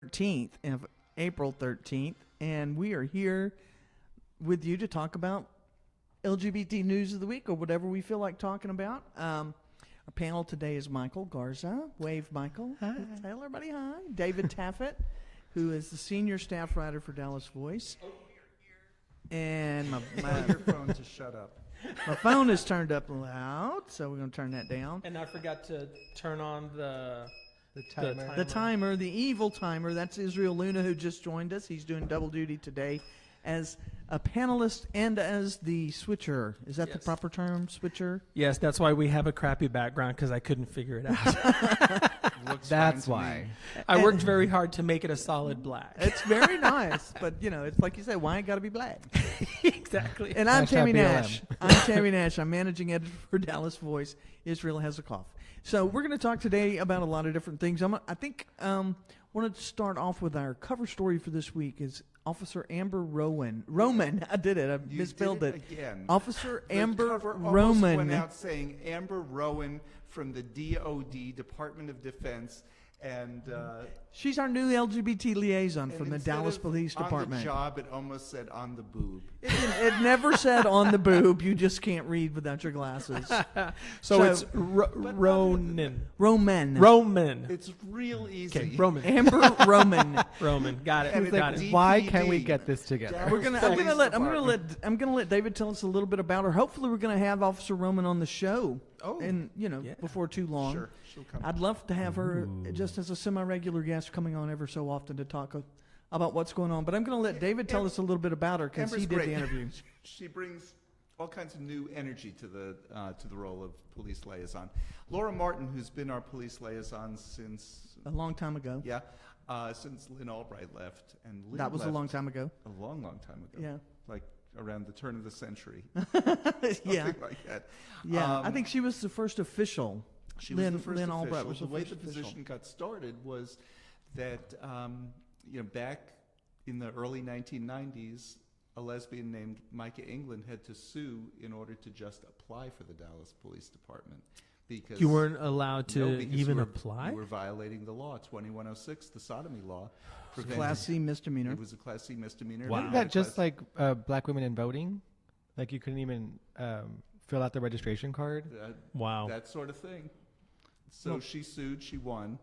13th of April 13th, and we are here with you to talk about LGBT news of the week or whatever we feel like talking about. Our panel today is Michael Garza. Wave, Michael. Hi. Tell everybody hi. David Taffet, who is the senior staff writer for Dallas Voice. And Tell your phone to shut up. my phone is turned up loud, so we're going to turn that down. And I forgot to turn on the timer. The timer, the evil timer, that's Israel Luna, who just joined us. He's doing double duty today as a panelist and as the switcher. Is that the proper term, switcher? Yes, that's why we have a crappy background, because I couldn't figure it out. That's why. I worked very hard to make it a solid black. It's very nice, but, you know, it's like you said, why ain't got to be black? Exactly. And I'm Hashtag Tammye BLM. Nash. I'm Tammye Nash. I'm managing editor for Dallas Voice. Israel has a cough. So we're going to talk today about a lot of different things. I think wanted to start off with our cover story for this week is Officer Amber Roman. I did it. I misspelled it. Again. Officer The Amber cover almost Roman. went out saying Amber Rowan from the DOD, Department of Defense, and She's our new LGBT liaison and from the instead Dallas of Police on Department. the job, it almost said on the boob. It never said on the boob. You just can't read without your glasses. So it's Ronan. Roman. It's real easy. Okay, Roman. Amber Roman. Roman. Got And it. it's Got like it. Why can't we DVtv. get this together? Dallas I'm Police gonna let David tell us a little bit about her. Hopefully, we're gonna have Officer Roman on the show. Oh, and before too long. Sure, she'll come. I'd love to have her just as a semi-regular guest, coming on ever so often to talk about what's going on. But I'm going to let David tell us a little bit about her because he Amber's did great. the interview. She brings all kinds of new energy to the role of police liaison. Laura Martin, who's been our police liaison since A long time ago. since Lynn Albright left, and Lynn That was a left long time ago. a long time ago. Yeah. Like around the turn of the century. Yeah. Something like that. Yeah. I think she was the first official. She was the first Lynn official. Albright was the the way first the official. position got started was that back in the early 1990s, a lesbian named Micah England had to sue in order to just apply for the Dallas Police Department because You weren't allowed to because even you were, apply? You were violating the law, 2106, the sodomy law. prevented- Class C misdemeanor. It was a Class C misdemeanor. Wow. It Isn't had a that just Class- like black women in voting? Like you couldn't even fill out the registration card? Wow. That sort of thing. So Well- she sued, she won.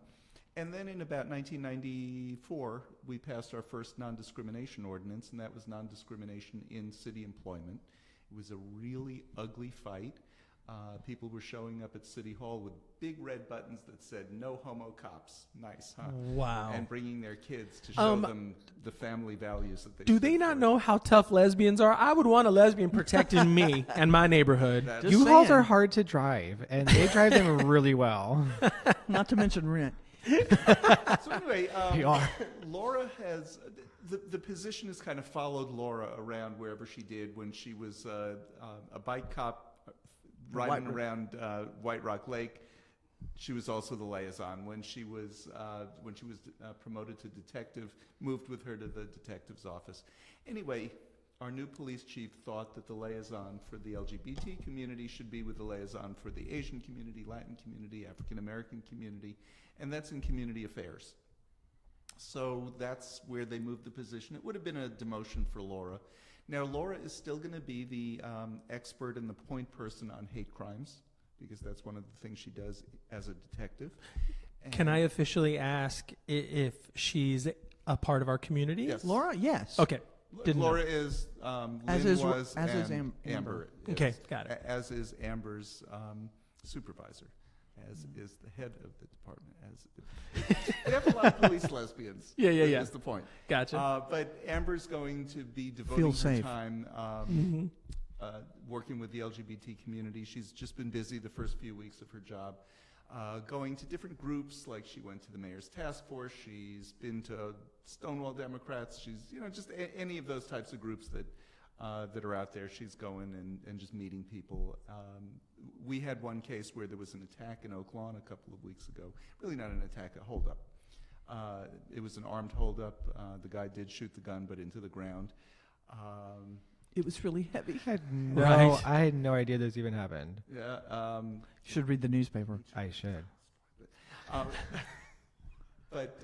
And then in about 1994, we passed our first non-discrimination ordinance, and that was non-discrimination in city employment. It was a really ugly fight. People were showing up at City Hall with big red buttons that said, "No homo cops." Nice, huh? Wow. And bringing their kids to show them the family values that they Do stood they not for. know how tough lesbians are? I would want a lesbian protecting me and my neighborhood. That- Just U-Hauls saying. are hard to drive, and they drive them really well. Not to mention rent. So anyway, They are. Laura has the position has kind of followed Laura around wherever she did. When she was a bike cop riding around White Rock Lake, she was also the liaison. When she was promoted to detective, moved with her to the detective's office. Anyway, our new police chief thought that the liaison for the LGBT community should be with the liaison for the Asian community, Latin community, African American community, and that's in community affairs. So that's where they moved the position. It would have been a demotion for Laura. Now, Laura is still going to be the expert and the point person on hate crimes, because that's one of the things she does as a detective. Can I officially ask if she's a part of our community? Yes. Laura, yes. Okay. Didn't know. Laura is, Lynn As is- was, as is and Amber. is. Okay, got it. As is Amber's supervisor, as is the head of the department. We have a lot of police lesbians. Yeah. Is the point. Gotcha. But Amber's going to be devoting Feel her safe. time working with the LGBT community. She's just been busy the first few weeks of her job, going to different groups. Like she went to the mayor's task force. She's been to Stonewall Democrats. She's just any of those types of groups that are out there. She's going and just meeting people. We had one case where there was an attack in Oak Lawn a couple of weeks ago. Really not an attack, a holdup. It was an armed holdup. The guy did shoot the gun, but into the ground. It was really heavy. Right. I had no idea this even happened. Yeah. You should read the newspaper. I should. But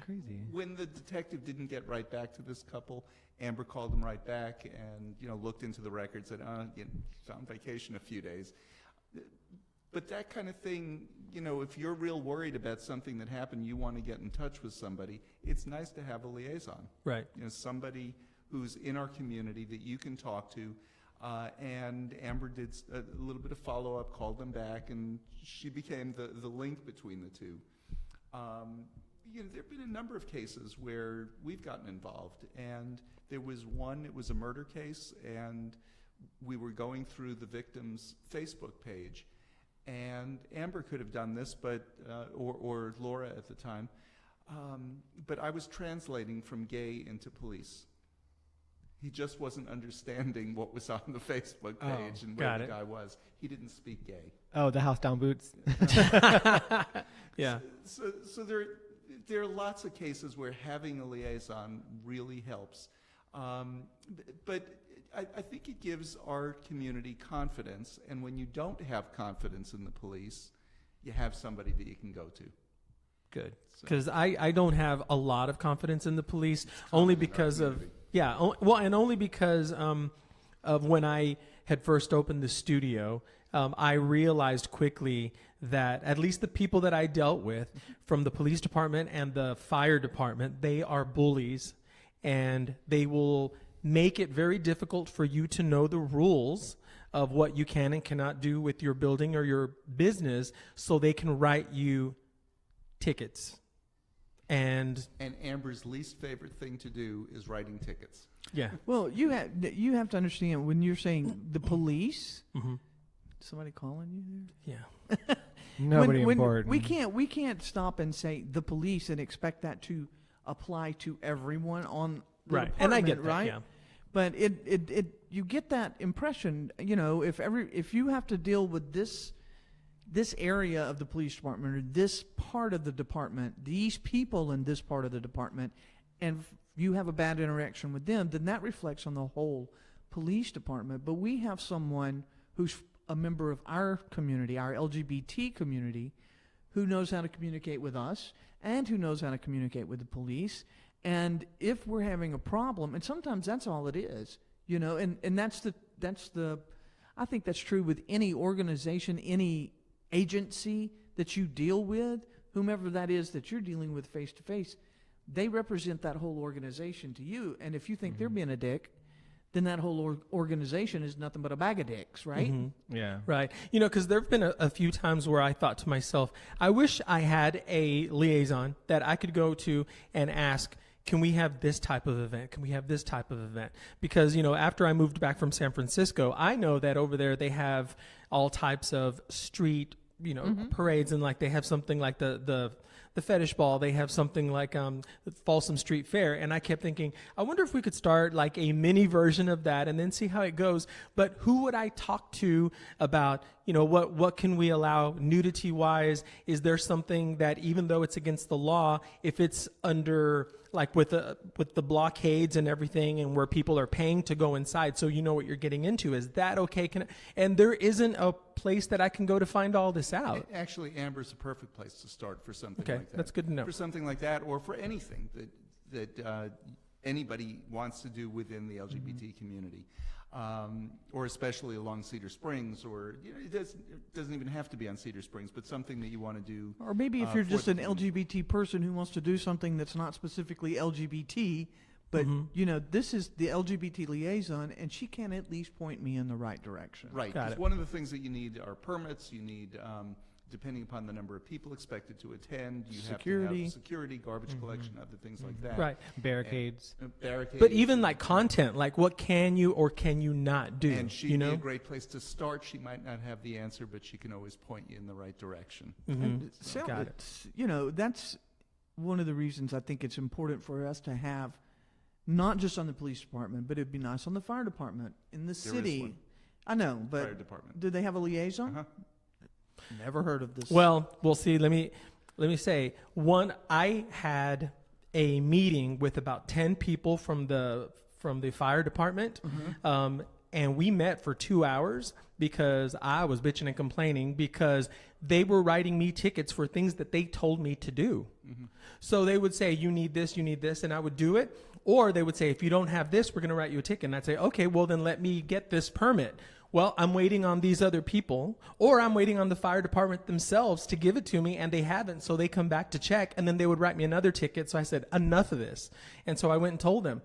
Crazy. when the detective didn't get right back to this couple, Amber called him right back and, looked into the records and said, he's on vacation a few days. But that kind of thing, if you're real worried about something that happened, you want to get in touch with somebody, it's nice to have a liaison. Right. Somebody who's in our community that you can talk to. And Amber did a little bit of follow-up, called them back, and she became the link between the two. There have been a number of cases where we've gotten involved, and there was one, it was a murder case, and we were going through the victim's Facebook page, and Amber could have done this, but or Laura at the time, but I was translating from gay into police. He just wasn't understanding what was on the Facebook page and where the guy was. He didn't speak gay. Oh, the house down boots. Yeah. So there are lots of cases where having a liaison really helps. But I think it gives our community confidence. And when you don't have confidence in the police, you have somebody that you can go to. Good. Because I don't have a lot of confidence in the police, only because of... Yeah, and only because of when I had first opened the studio, I realized quickly that at least the people that I dealt with from the police department and the fire department, they are bullies, and they will make it very difficult for you to know the rules of what you can and cannot do with your building or your business, so they can write you tickets. And Amber's least favorite thing to do is writing tickets. Yeah. Well, you have to understand when you're saying the police. Mm-hmm. Somebody calling you there? Yeah. Nobody when important. We can't stop and say the police and expect that to apply to everyone on the Right. And I get that, right? yeah. But it you get that impression, if you have to deal with this area of the police department or this part of the department, these people in this part of the department, and you have a bad interaction with them, then that reflects on the whole police department. But we have someone who's a member of our community, our LGBT community, who knows how to communicate with us and who knows how to communicate with the police. And if we're having a problem, and sometimes that's all it is, and that's the I think that's true with any organization, any agency that you deal with, whomever that is that you're dealing with face to face, they represent that whole organization to you. And if you think they're being a dick, then that whole organization is nothing but a bag of dicks, right? Mm-hmm. Yeah. Right. Because there have been a few times where I thought to myself, I wish I had a liaison that I could go to and ask, can we have this type of event? Can we have this type of event? Because, after I moved back from San Francisco, I know that over there they have all types of street, parades, and like they have something like the fetish ball. They have something like the Folsom Street Fair. And I kept thinking, I wonder if we could start like a mini version of that and then see how it goes. But who would I talk to about, what can we allow nudity wise? Is there something that, even though it's against the law, if it's under like with the blockades and everything, and where people are paying to go inside, so you know what you're getting into, is that okay? And there isn't a place that I can go to find all this out. Actually, Amber's a perfect place to start for something Okay, like that. that's good to know. For something like that, or for anything that anybody wants to do within the LGBT community, or especially along Cedar Springs, or it doesn't even have to be on Cedar Springs, but something that you want to do. Or maybe if you're for just the an LGBT person who wants to do something that's not specifically LGBT, but this is the LGBT liaison, and she can at least point me in the right direction. Right, Got because it. one of the things that you need are permits. You need, depending upon the number of people expected to attend, you Security. have to have security, garbage collection, other things like that. Right. Barricades. Barricades. But even like content, like what can you or can you not do? And she'd be a great place to start. She might not have the answer, but she can always point you in the right direction. And Got it. that's one of the reasons I think it's important for us to have, not just on the police department, but it'd be nice on the fire department in the There is city. one. I know, but Fire department. do they have a liaison? Uh-huh. Never heard of this. Well, we'll see. Let me say, I had a meeting with about 10 people from the fire department, and we met for 2 hours because I was bitching and complaining because they were writing me tickets for things that they told me to do. Mm-hmm. So they would say, you need this, and I would do it. Or they would say, if you don't have this, we're going to write you a ticket. And I'd say, okay, well, then let me get this permit. Well, I'm waiting on these other people, or I'm waiting on the fire department themselves to give it to me, and they haven't. So they come back to check, and then they would write me another ticket. So I said, enough of this. And so I went and told them,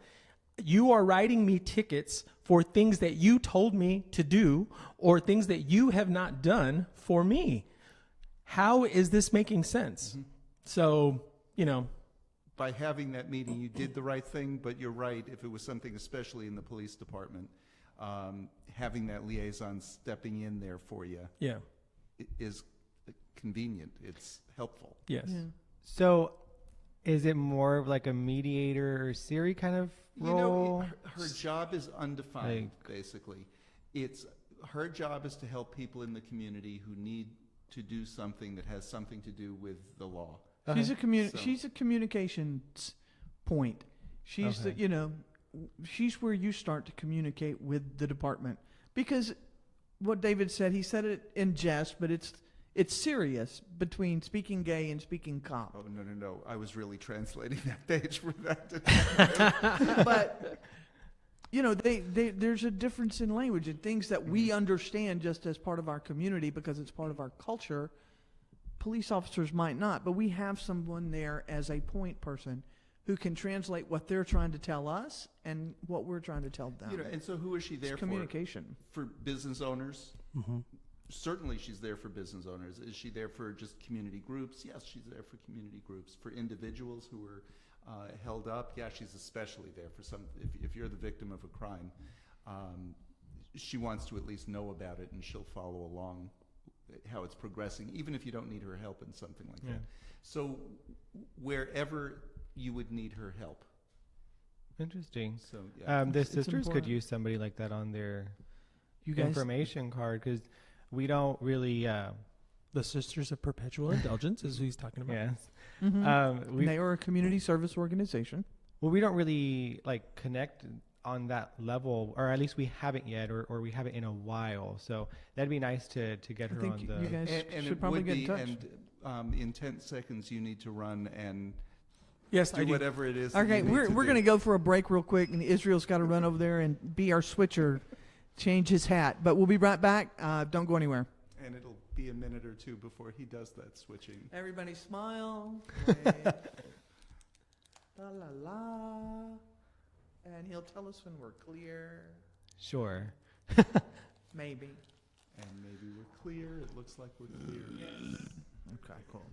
you are writing me tickets for things that you told me to do or things that you have not done for me. How is this making sense? Mm-hmm. So, by having that meeting, you did the right thing, but you're right. If it was something, especially in the police department, having that liaison stepping in there for you is convenient. It's helpful. Yes. Yeah. So is it more of like a mediator or Siri kind of role? Her job is undefined, basically. Her job is to help people in the community who need to do something that has something to do with the law. She's a communications point. She's she's where you start to communicate with the department, because what David said, he said it in jest, but it's serious between speaking gay and speaking cop. Oh, no. I was really translating that page for that. But there's a difference in language and things that we understand just as part of our community because it's part of our culture. Police officers might not, but we have someone there as a point person who can translate what they're trying to tell us and what we're trying to tell them. And so who is she there for? Communication. For business owners? Mm-hmm. Certainly she's there for business owners. Is she there for just community groups? Yes, she's there for community groups. For individuals who are held up, yeah, she's especially there for some. If you're the victim of a crime, she wants to at least know about it, and she'll follow along how it's progressing, even if you don't need her help in something like that. So wherever you would need her help. Interesting. So the sisters could use somebody like that on their information card, because we don't really. The Sisters of Perpetual Indulgence is who he's talking about. Yes. Mm-hmm. They are a community service organization. Well, we don't really connect on that level, or at least we haven't yet, or we haven't in a while. So that'd be nice to get her on the. You guys should probably get in touch. And in 10 seconds, you need to run and do whatever it is. Okay, we're going to go for a break real quick, and Israel's got to run over there and be our switcher, change his hat. But we'll be right back. Don't go anywhere. And it'll be a minute or two before he does that switching. Everybody smile. La la la. And he'll tell us when we're clear. Sure. Maybe. And maybe we're clear. It looks like we're clear. Yes. Okay, cool.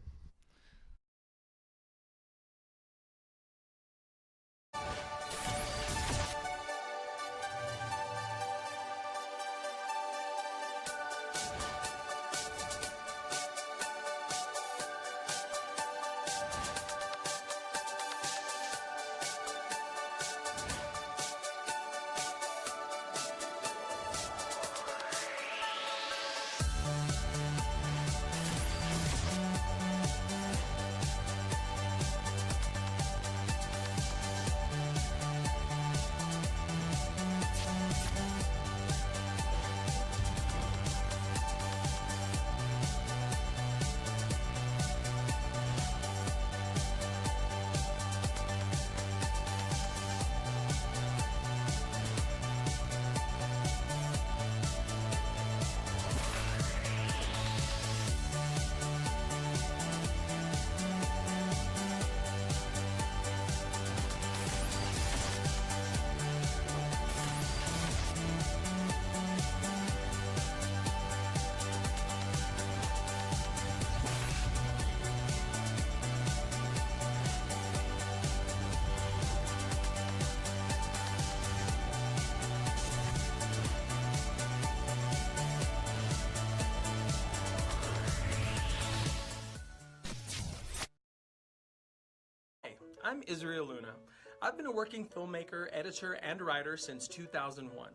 I'm Israel Luna. I've been a working filmmaker, editor, and writer since 2001.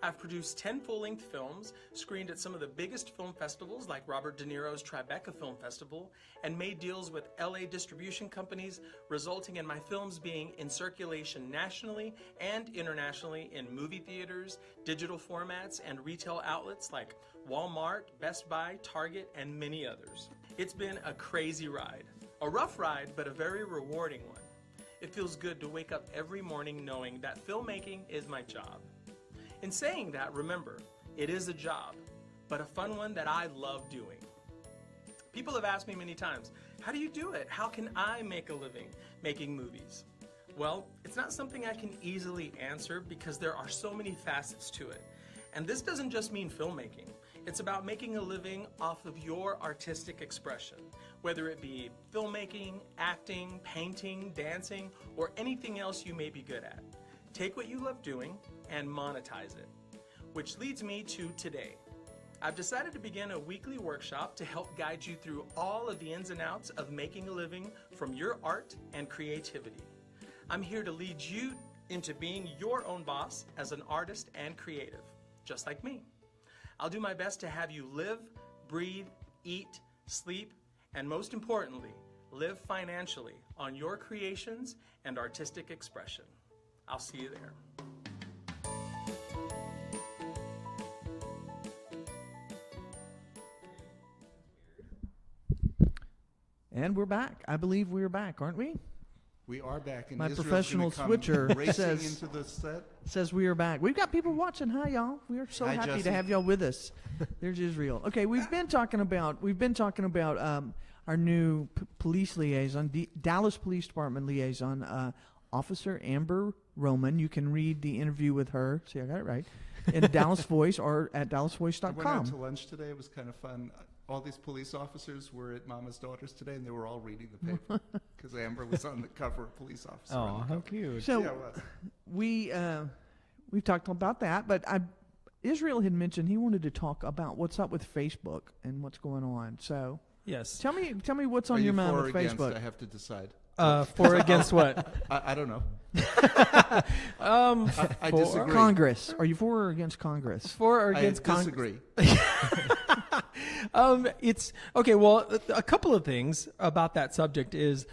I've produced 10 full-length films, screened at some of the biggest film festivals like Robert De Niro's Tribeca Film Festival, and made deals with LA distribution companies, resulting in my films being in circulation nationally and internationally in movie theaters, digital formats, and retail outlets like Walmart, Best Buy, Target, and many others. It's been a crazy ride. A rough ride, but a very rewarding one. It feels good to wake up every morning knowing that filmmaking is my job. In saying that, remember, it is a job, but a fun one that I love doing. People have asked me many times, how do you do it? How can I make a living making movies? Well, it's not something I can easily answer because there are so many facets to it. And this doesn't just mean filmmaking. It's about making a living off of your artistic expression, whether it be filmmaking, acting, painting, dancing, or anything else you may be good at. Take what you love doing and monetize it. Which leads me to today. I've decided to begin a weekly workshop to help guide you through all of the ins and outs of making a living from your art and creativity. I'm here to lead you into being your own boss as an artist and creative, just like me. I'll do my best to have you live, breathe, eat, sleep, and most importantly, live financially on your creations and artistic expression. I'll see you there. And we're back. I believe we're back, aren't we? We are back. And My Israel's professional gonna come switcher racing says- into the set. Says we are back. We've got people watching. Hi, y'all. We are so Hi, happy Jesse. to have y'all with us. There's Israel. Okay, we've been talking about our new police liaison, Dallas Police Department liaison, Officer Amber Roman. You can read the interview with her. See, I got it right. In Dallas Voice or at I went out to dallasvoice.com. lunch today. It was kind of fun. All these police officers were at Mama's Daughters today, and they were all reading the paper because Amber was on the cover of Police Officer. Oh, on the how cover. cute. So Yeah, it was. we've talked about that, but Israel had mentioned he wanted to talk about what's up with Facebook and what's going on. So Yes. tell me what's on Are your you mind for or with against? Facebook. I have to decide. For or against what? I don't know. I For- disagree. Congress. Are you for or against Congress? For or I against Congress? disagree. It's okay. Well, a couple of things about that subject is,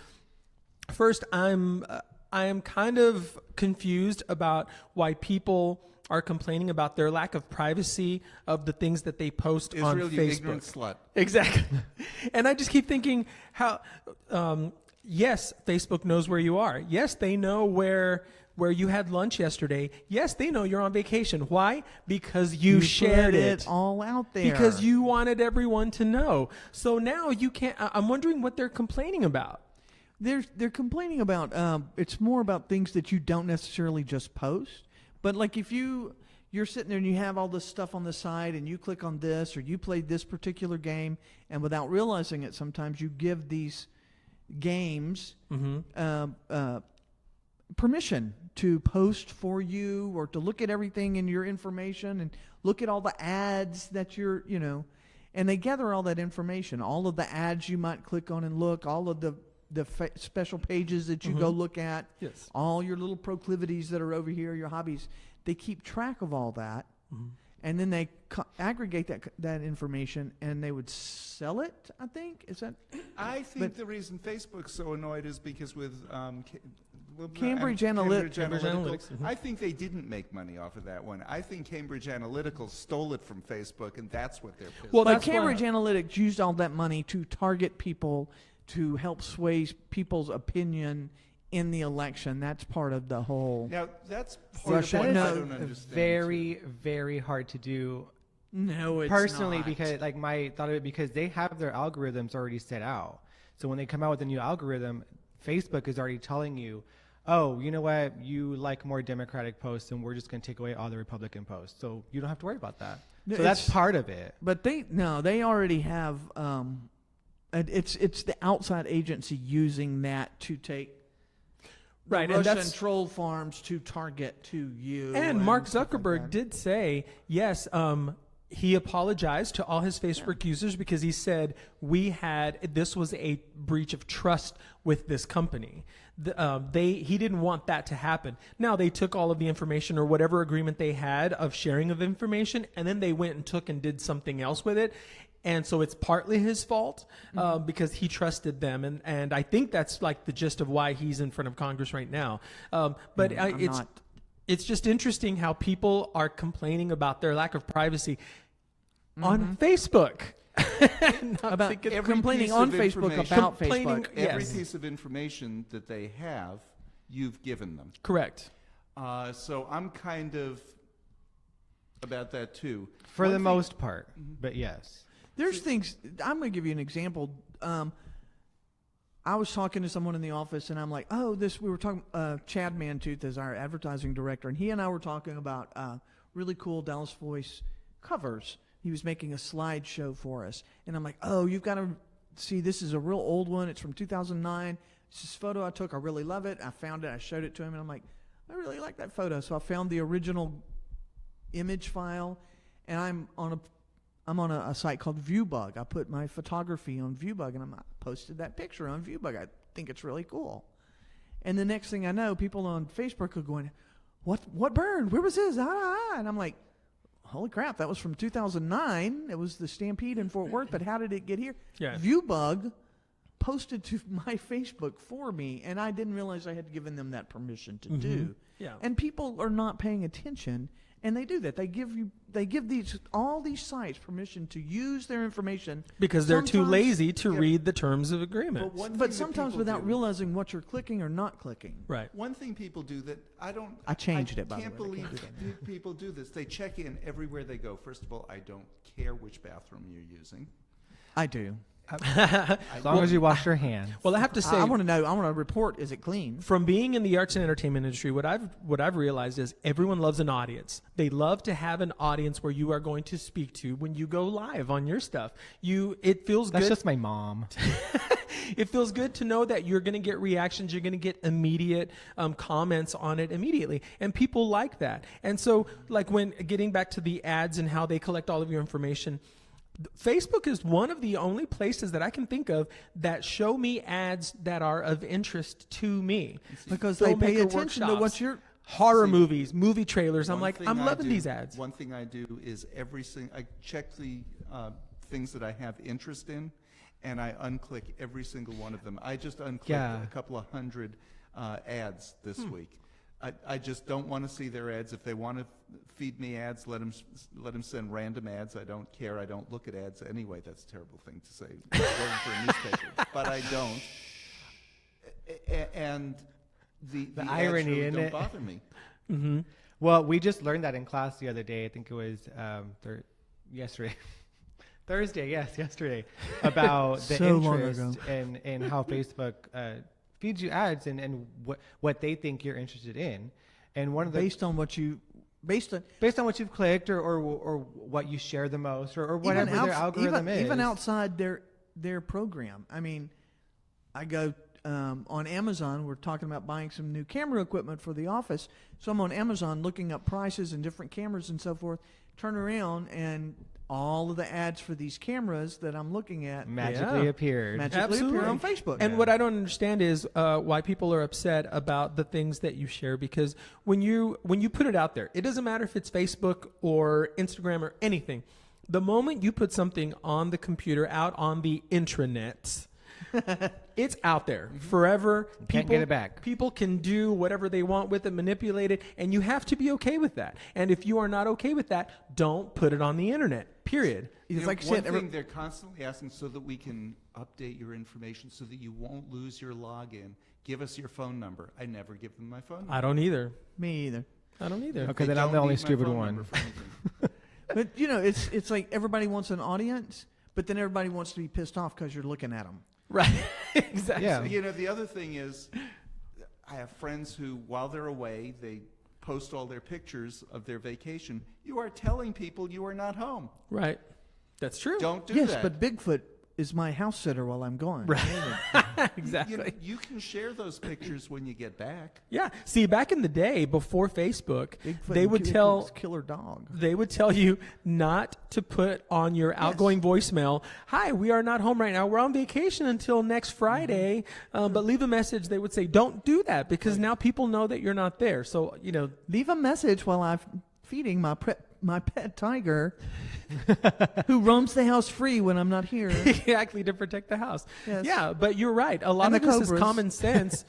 first, I am kind of confused about why people are complaining about their lack of privacy of the things that they post on Israel, you ignorant Facebook. slut. Exactly. And I just keep thinking how, yes, Facebook knows where you are. Yes, they know where you had lunch yesterday. Yes, they know you're on vacation. Why? Because you shared put it. all out there. Because you wanted everyone to know. So now you can't. I'm wondering what they're complaining about. They're complaining about it's more about things that you don't necessarily just post, but like if you're sitting there and you have all this stuff on the side and you click on this or you play this particular game and without realizing it, sometimes you give these games permission to post for you or to look at everything in your information and look at all the ads that and they gather all that information, all of the ads you might click on and look, all of the special pages that you go look at, Yes. all your little proclivities that are over here, your hobbies. They keep track of all that, and then they aggregate that information, and they would sell it, I think. Is that I think But- the reason Facebook's so annoyed is because with Cambridge Analytics. I think they didn't make money off of that one. I think Cambridge Analytica stole it from Facebook, and that's what they're pissed Well, But that's why- Cambridge Analytics used all that money to target people to help sway people's opinion in the election. That's part of the whole. Now, that's part Russia- of what no, I don't understand. Very, very hard to do No, it's personally not. because like my thought of it because they have their algorithms already set out. So when they come out with a new algorithm, Facebook is already telling you, oh, you know what, you like more Democratic posts, and we're just going to take away all the Republican posts. So you don't have to worry about that. No, So that's it's- part of it. But they already have. It's the outside agency using that to take. Right, the and Russian that's troll farms to target to you. And Mark stuff like Zuckerberg that. did say, yes, he apologized to all his Facebook users because he said this was a breach of trust with this company. He didn't want that to happen. Now they took all of the information or whatever agreement they had of sharing of information, and then they went and took and did something else with it. And so it's partly his fault because he trusted them. And I think that's like the gist of why he's in front of Congress right now. It's just interesting how people are complaining about their lack of privacy on Facebook. About complaining on Facebook about Facebook. Every piece of information that they have, you've given them. Correct. So I'm kind of about that too. For the most part, but yes. There's things, I'm going to give you an example. I was talking to someone in the office, and I'm like, we were talking, Chad Mantooth is our advertising director, and he and I were talking about really cool Dallas Voice covers. He was making a slideshow for us. And I'm like, you've got to see, this is a real old one. It's from 2009. It's this photo I took. I really love it. I found it. I showed it to him, and I'm like, I really like that photo. So I found the original image file, and I'm on a site called ViewBug. I put my photography on ViewBug, and I posted that picture on ViewBug. I think it's really cool. And the next thing I know, people on Facebook are going, what burned? Where was his? And I'm like, holy crap, that was from 2009. It was the Stampede in Fort Worth, but how did it get here? Yeah. ViewBug posted to my Facebook for me, and I didn't realize I had given them that permission to do. Yeah. And people are not paying attention. And they do that. They give all these sites permission to use their information because they're too lazy to read the terms of agreement. But sometimes without realizing what you're clicking or not clicking. Right. One thing people do that I changed it, by the way. I can't believe people do this. They check in everywhere they go. First of all, I don't care which bathroom you're using. I do. As long as you wash your hands. Well, I have to say, I want to know. I want to report. Is it clean? From being in the arts and entertainment industry, what I've realized is everyone loves an audience. They love to have an audience where you are going to speak to when you go live on your stuff. It feels good. That's just my mom. It feels good to know that you're going to get reactions. You're going to get immediate comments on it immediately. And people like that. And so, like, when getting back to the ads and how they collect all of your information, Facebook is one of the only places that I can think of that show me ads that are of interest to me. Because they pay attention to what you're... Horror movies, movie trailers. I'm like, I'm loving these ads. One thing I do is I check the things that I have interest in, and I unclick every single one of them. I just unclicked a couple of hundred ads this week. I just don't want to see their ads. If they want to feed me ads, let them send random ads. I don't care. I don't look at ads anyway. That's a terrible thing to say working for a newspaper, but I don't. And the irony ads really in don't it bother me. Mm-hmm. Well, we just learned that in class the other day. I think it was yesterday. Thursday, yesterday, about the interest in how Facebook feeds you ads and what they think you're interested in, and one of the based on what you've clicked or what you share the most or whatever their algorithm is. Even outside their program. I mean, I go on Amazon. We're talking about buying some new camera equipment for the office, so I'm on Amazon looking up prices and different cameras and so forth. Turn around and all of the ads for these cameras that I'm looking at magically appear on Facebook. And what I don't understand is why people are upset about the things that you share, because when you put it out there, it doesn't matter if it's Facebook or Instagram or anything. The moment you put something on the computer out on the intranets, it's out there forever. Can't get it back. People can do whatever they want with it, manipulate it, and you have to be okay with that. And if you are not okay with that, don't put it on the internet, period. It's like one thing they're constantly asking so that we can update your information so that you won't lose your login. Give us your phone number. I never give them my phone number. I don't either. Me either. I don't either. Okay, then I'm the only stupid one. But, it's like everybody wants an audience, but then everybody wants to be pissed off because you're looking at them. Right. Exactly. Yeah. The other thing is, I have friends who, while they're away, they post all their pictures of their vacation. You are telling people you are not home. Right. That's true. Don't do that. Yes, but Bigfoot is my house sitter while I'm gone. Right. Exactly. You can share those pictures when you get back. Yeah. See, back in the day, before Facebook, Bigfoot they and would tell killer dog. they would tell you not to put on your outgoing voicemail, "Hi, we are not home right now. We're on vacation until next Friday." But leave a message. They would say, "Don't do that," because now people know that you're not there. So Leave a message while I'm feeding my pet tiger, who roams the house free when I'm not here. exactly, to protect the house. Yes. Yeah, but you're right. A lot And of the this is cobras. common sense,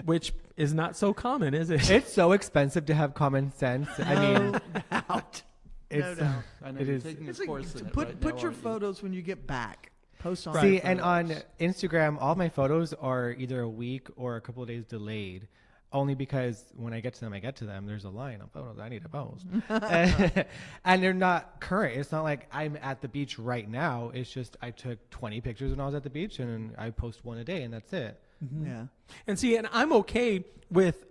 which is not so common, is it? It's so expensive to have common sense. I mean, Out. it's No doubt. I know It you're is. taking a It's like, course in it put right put now, your aren't you? photos when you get back. Post on. See, your and on photos. Instagram, all my photos are either a week or a couple of days delayed. Only because when I get to them, there's a line of photos I need to post. And they're not current. It's not like I'm at the beach right now. It's just I took 20 pictures when I was at the beach and I post one a day and that's it. Yeah. And see, and I'm okay with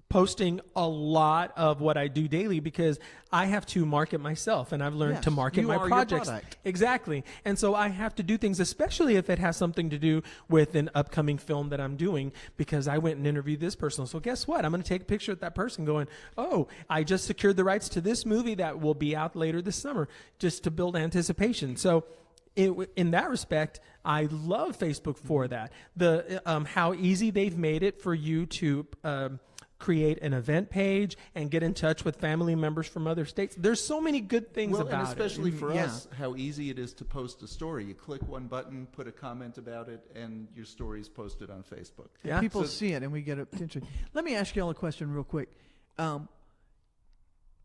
posting a lot of what I do daily because I have to market myself, and I've learned Yes, to market you my are your projects. product. Exactly. And so I have to do things, especially if it has something to do with an upcoming film that I'm doing, because I went and interviewed this person. So guess what? I'm going to take a picture with that person going, "Oh, I just secured the rights to this movie that will be out later this summer," just to build anticipation. So in that respect, I love Facebook for that. The how easy they've made it for you to create an event page and get in touch with family members from other states. There's so many good things Well, about and especially it. for Yeah. us, how easy it is to post a story. You click one button, put a comment about it, and your story is posted on Facebook. Yeah. People So- see it and we get attention. Let me ask you all a question real quick.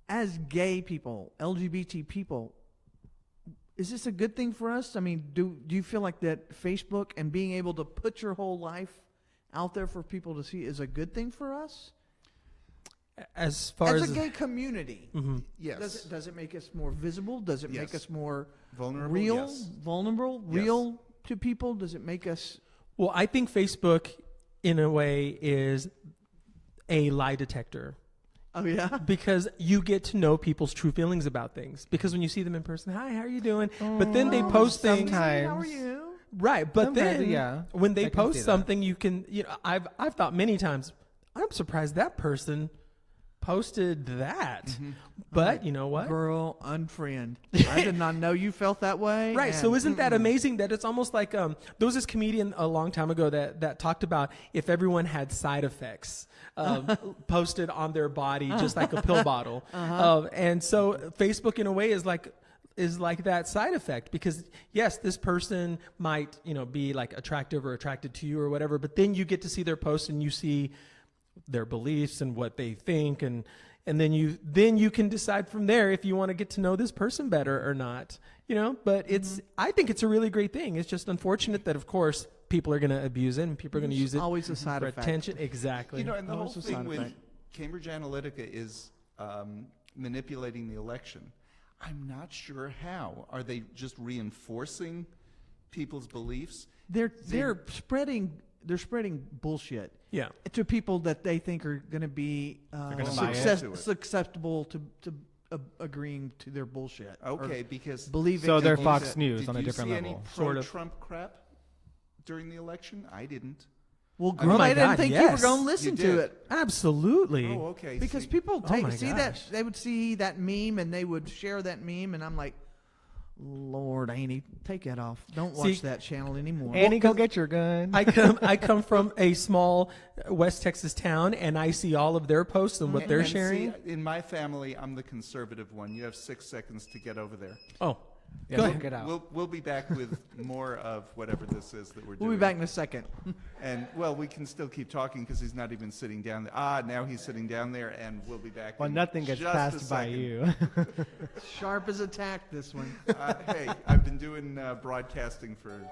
As gay people, LGBT people, is this a good thing for us? I mean, do you feel like that Facebook and being able to put your whole life out there for people to see is a good thing for us? As far As a gay community, Yes. does it make us more visible? Does it make Yes. us more Vulnerable, real, yes. vulnerable, Yes. real to people? Does it make us? Well, I think Facebook, in a way, is a lie detector. Oh yeah. Because you get to know people's true feelings about things. Because when you see them in person, "Hi, how are you doing?" But then they post things. sometimes. How are you? Right, but Sometimes, then yeah, when they I can post see that. something, you can, I've thought many times, I'm surprised that person posted that. But you know what? Girl, unfriend. I did not know you felt that way. Right. So and- isn't that amazing that it's almost like there was this comedian a long time ago that talked about if everyone had side effects posted on their body, just like a pill bottle. And so Facebook in a way is like that side effect, because yes, this person might, be like attractive or attracted to you or whatever, but then you get to see their posts and you see their beliefs and what they think, and then you can decide from there if you want to get to know this person better or not, but I think it's a really great thing. It's just unfortunate that, of course, people are going to abuse it and people are going to use it always a side for effect. attention. Exactly. And the whole Always a thing side with effect. Cambridge Analytica is manipulating the election. I'm not sure how. Are they just reinforcing people's beliefs? They're spreading bullshit. Yeah. To people that they think are going to be gonna buy it. susceptible to agreeing to their bullshit. or Okay, because believing. So they're their Fox bullshit. News did on a you different see level. any Sort of. pro-Trump crap during the election? I didn't. Well, Oh girl, my I didn't God, think you were yes. going to listen You to did. it. Absolutely. Oh, okay. Because see. people Oh my see gosh. that, they would see that meme and they would share that meme, and I'm like, Lord, Annie, take that off. Don't watch See, that channel anymore. Annie, go get your gun. I come from a small West Texas town, and I see all of their posts and what they're And see, sharing. in my family, I'm the conservative one. You have 6 seconds to get over there. Oh, Yeah, go we'll ahead. get out. We'll be back with more of whatever this is that we're doing. We'll be back in a second. And, well, we can still keep talking because he's not even sitting down there. Now he's sitting down there, and we'll be back Well, in nothing gets just a passed by second. you. Sharp as a tack, this one. Hey, I've been doing broadcasting for years.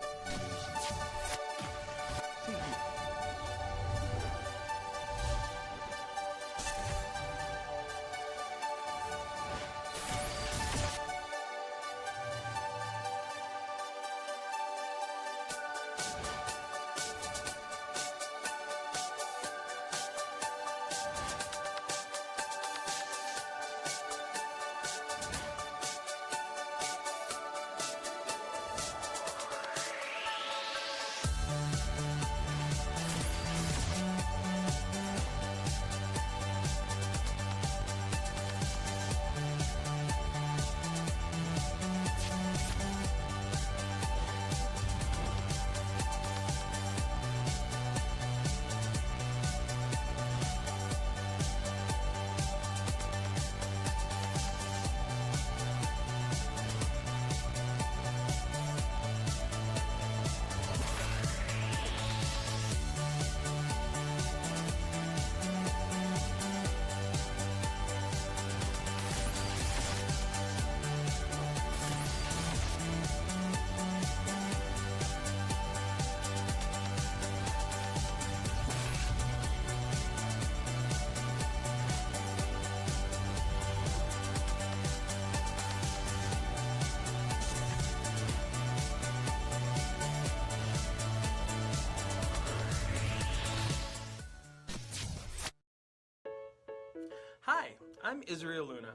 I'm Israel Luna.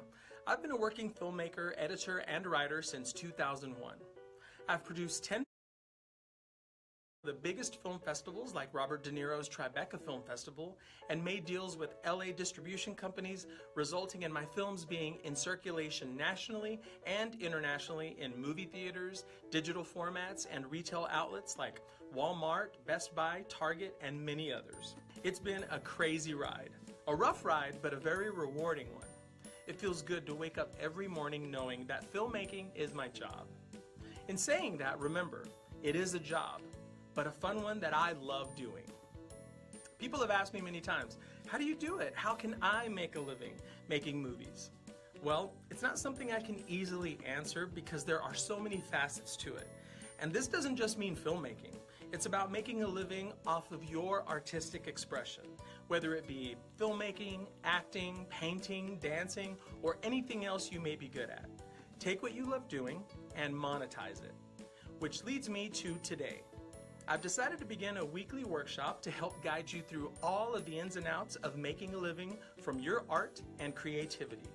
I've been a working filmmaker, editor, and writer since 2001. I've produced 10 the biggest film festivals like Robert De Niro's Tribeca Film Festival and made deals with LA distribution companies, resulting in my films being in circulation nationally and internationally in movie theaters, digital formats, and retail outlets like Walmart, Best Buy, Target, and many others. It's been a crazy ride. A rough ride, but a very rewarding one. It feels good to wake up every morning knowing that filmmaking is my job. In saying that, remember, it is a job, but a fun one that I love doing. People have asked me many times, how do you do it? How can I make a living making movies? Well, it's not something I can easily answer because there are so many facets to it. And this doesn't just mean filmmaking. It's about making a living off of your artistic expression, whether it be filmmaking, acting, painting, dancing, or anything else you may be good at. Take what you love doing and monetize it. Which leads me to today. I've decided to begin a weekly workshop to help guide you through all of the ins and outs of making a living from your art and creativity.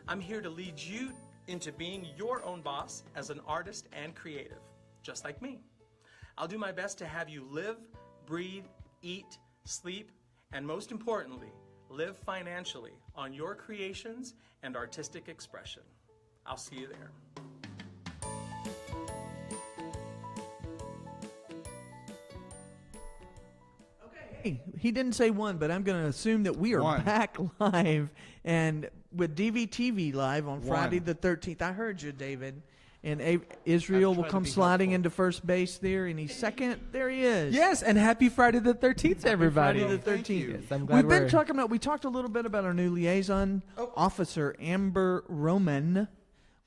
I'm here to lead you into being your own boss as an artist and creative, just like me. I'll do my best to have you live, breathe, eat, sleep, and most importantly, live financially on your creations and artistic expression. I'll see you there. He didn't say one, but I'm going to assume that we are back live and with DVtv live on Friday the 13th. I heard you, David. And Israel will come sliding into first base there, and he's second. There he is. Yes, and happy Friday the 13th, everybody. Friday the 13th. Yes, I'm glad We've been talking about, we talked a little bit about our new liaison officer, Amber Roman,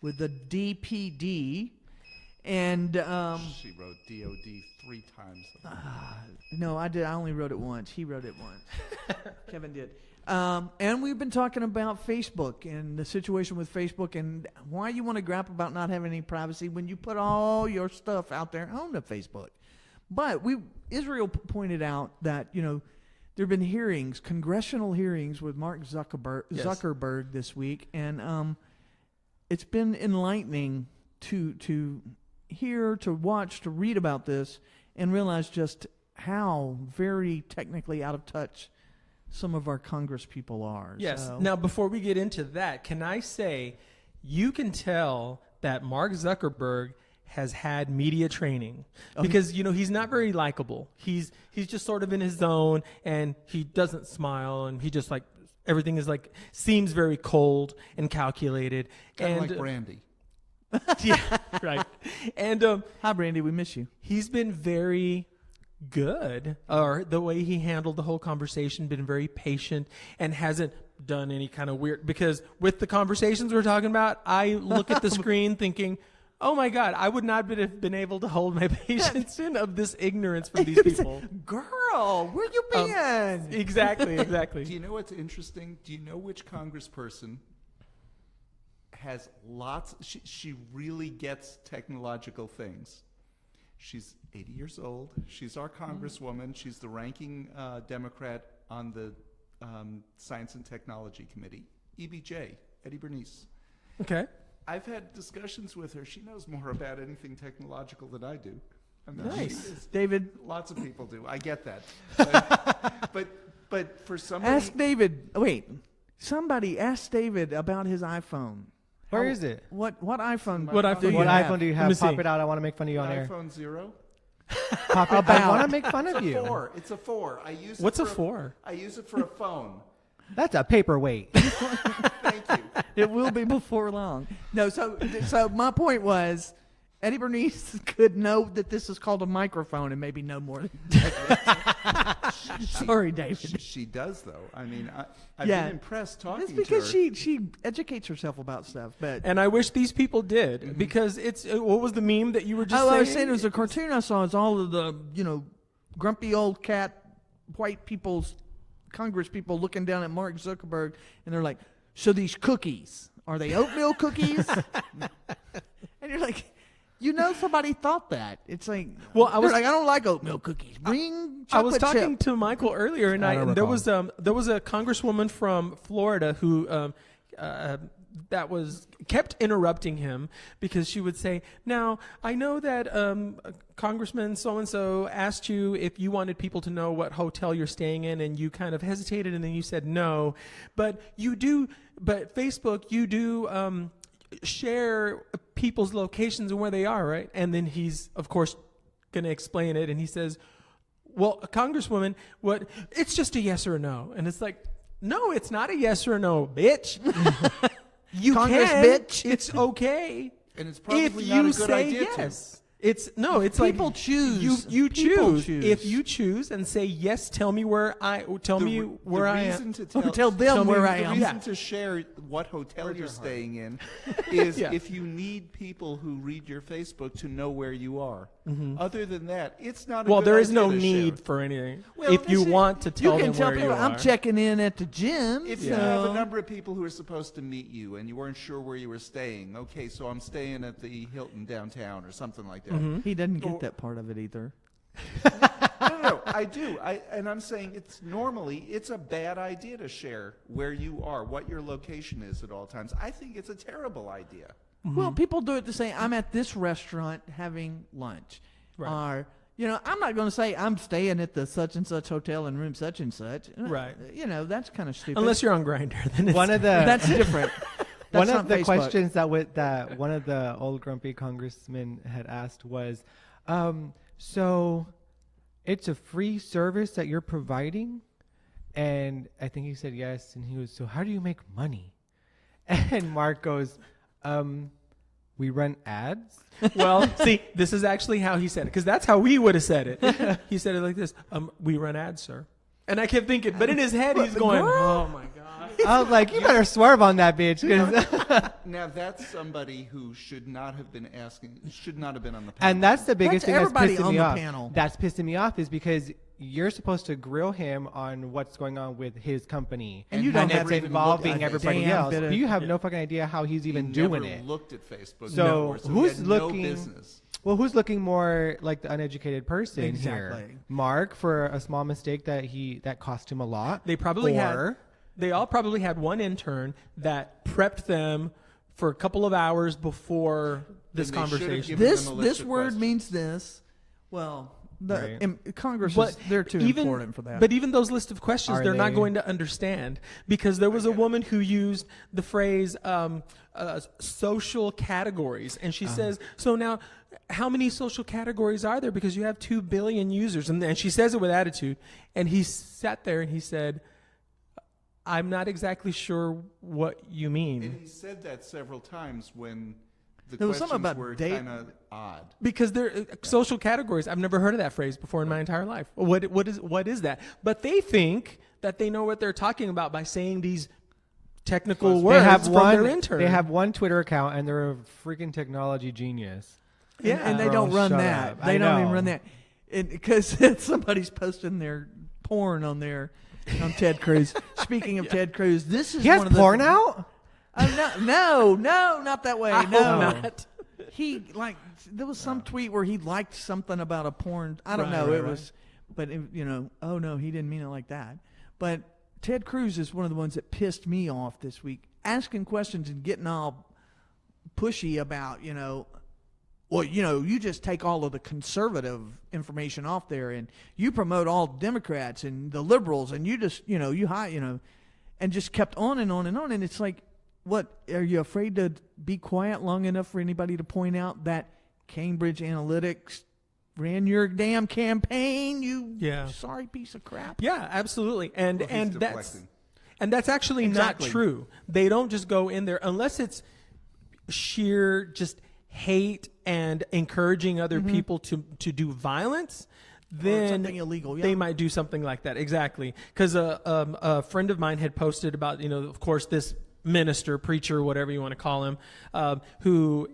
with the DPD. And she wrote DOD 3 times. no, I did. I only wrote it once. He wrote it once. Kevin did. And we've been talking about Facebook and the situation with Facebook and why you want to grapple about not having any privacy when you put all your stuff out there on the Facebook. But Israel pointed out that, you know, there have been hearings, congressional hearings with Mark Zuckerberg this week, and it's been enlightening to hear, to watch, to read about this and realize just how very technically out of touch some of our Congress people are. Yes. So. Now, before we get into that, can I say you can tell that Mark Zuckerberg has had media training because, you know, he's not very likable. He's just sort of in his zone, and he doesn't smile, and he just like everything is like seems very cold and calculated. Kind of like Brandy. Yeah, right. And hi, Brandy, we miss you. He's been very good, or the way he handled the whole conversation, been very patient and hasn't done any kind of weird, because with the conversations we're talking about, I look at the screen thinking, oh my God, I would not have been able to hold my patience in of this ignorance from these people. Girl, where you been? Exactly. Do you know what's interesting? Do you know which congressperson has lots, she really gets technological things? She's 80 years old. She's our congresswoman. She's the ranking Democrat on the Science and Technology Committee. EBJ, Eddie Bernice. Okay. I've had discussions with her. She knows more about anything technological than I do. I mean, nice. David. Lots of people do. I get that. But for somebody... Ask David. Wait. Somebody ask David about his iPhone. Where is it? What iPhone? What iPhone do you have? Pop see. it out. I want to make fun of you on air. iPhone 0? Pop it. I want to make fun of It's a you. 4. It's a 4. I use it What's for a 4? I use it for a phone. That's a paperweight. Thank you. It will be before long. No, so my point was, Eddie Bernice could know that this is called a microphone and maybe know more than Sorry, David. She does, though. I mean, I've Yeah. been impressed talking It's to her. because she educates herself about stuff. But And I wish these people did, because it's what was the meme that you were just saying? I was saying it was a cartoon I saw. It's all of the grumpy old cat white people's Congress people looking down at Mark Zuckerberg, and they're like, "So these cookies, are they oatmeal cookies?" And you're like, somebody thought that. It's like, Well, I was like, I don't like oatmeal cookies. Bring chocolate I was talking chip. to Michael earlier, and there was a congresswoman from Florida who that was kept interrupting him because she would say, now, I know that Congressman so-and-so asked you if you wanted people to know what hotel you're staying in, and you kind of hesitated, and then you said no. But Facebook, you do share people's locations and where they are, right? And then he's, of course, going to explain it, and he says, well, Congresswoman, it's just a yes or a no. And it's like, no, it's not a yes or a no, bitch. You Congress, can. bitch. It's okay. And it's probably if not you a good say idea yes. It's people like choose. You People choose. choose. If you choose and say yes, tell me where I am. Tell them where I The am. reason to share what hotel you're staying in is if you need people who read your Facebook to know where you are. Mm-hmm. Other than that, it's not a Well, good there is idea no to need share. for anything. Well, if you listen, want to tell them where people, you are. I'm checking in at the gym. If you have a number of people who are supposed to meet you and you weren't sure where you were staying, okay, so I'm staying at the Hilton downtown or something like that. Mm-hmm. He doesn't get that part of it either. No, I do. And I'm saying it's a bad idea to share where you are, what your location is at all times. I think it's a terrible idea. Mm-hmm. Well, people do it to say, I'm at this restaurant having lunch. Right. Or, I'm not going to say I'm staying at the such and such hotel in room such and such. Right. That's kind of stupid. Unless you're on Grindr, then it's That's different. One That's of the not Facebook. questions that one of the old grumpy congressmen had asked was, so it's a free service that you're providing? And I think he said yes. And he was, so how do you make money? And Mark goes, we run ads. Well, see, this is actually how he said it, because that's how we would have said it. He said it like this: "We run ads, sir." And I kept thinking, but in his head, he's going, "Oh my god!" I was like, you better swerve on that bitch. 'Cause Now that's somebody who should not have been on the panel. and that's the biggest That's thing that's everybody pissing on me the off. panel. That's pissing me off is because you're supposed to grill him on what's going on with his company, And you don't have it's to even involving look at everybody damn else. bit of- But you have no fucking idea how he's even He doing never it. looked at Facebook. So before, who's he had looking? No business. Well, who's looking more like the uneducated person Exactly. here? Mark for a small mistake that cost him a lot. They all probably had one intern that prepped them for a couple of hours before this Then they should have conversation. given them a list This of word questions. means this. Well, Congress But is they're too important for that. But even those list of questions, Are they're not they? going to understand, because there was a woman who used the phrase social categories. And she says, so now how many social categories are there? Because you have 2 billion users. And she says it with attitude. And he sat there and he said, I'm not exactly sure what you mean. And he said that several times when the There was questions something about were date- kind of odd. Because they're social categories. I've never heard of that phrase before in my entire life. What is that? But they think that they know what they're talking about by saying these technical They words from their intern. They have one Twitter account and they're a freaking technology genius. Yeah, and they Girl, don't run shut that. up. They I don't even know. run that. Because somebody's posting their porn on Ted Cruz. Speaking of Ted Cruz, this is He has one of the porn out? No, not that way. I no, hope not. He there was some tweet where he liked something about a porn. I don't know. Right, It right. was, but oh no, he didn't mean it like that. But Ted Cruz is one of the ones that pissed me off this week, asking questions and getting all pushy about you just take all of the conservative information off there and you promote all Democrats and the liberals and you just and just kept on and on and on, and it's like, what, are you afraid to be quiet long enough for anybody to point out that Cambridge Analytics ran your damn campaign, you sorry piece of crap? Yeah, absolutely. And Well, he's and deflecting. that's actually Exactly. not true. They don't just go in there unless it's sheer just hate and encouraging other people to do violence. Then something illegal, they yeah. might do something like that. Exactly. Because a friend of mine had posted about, of course, this minister, preacher, whatever you want to call him, who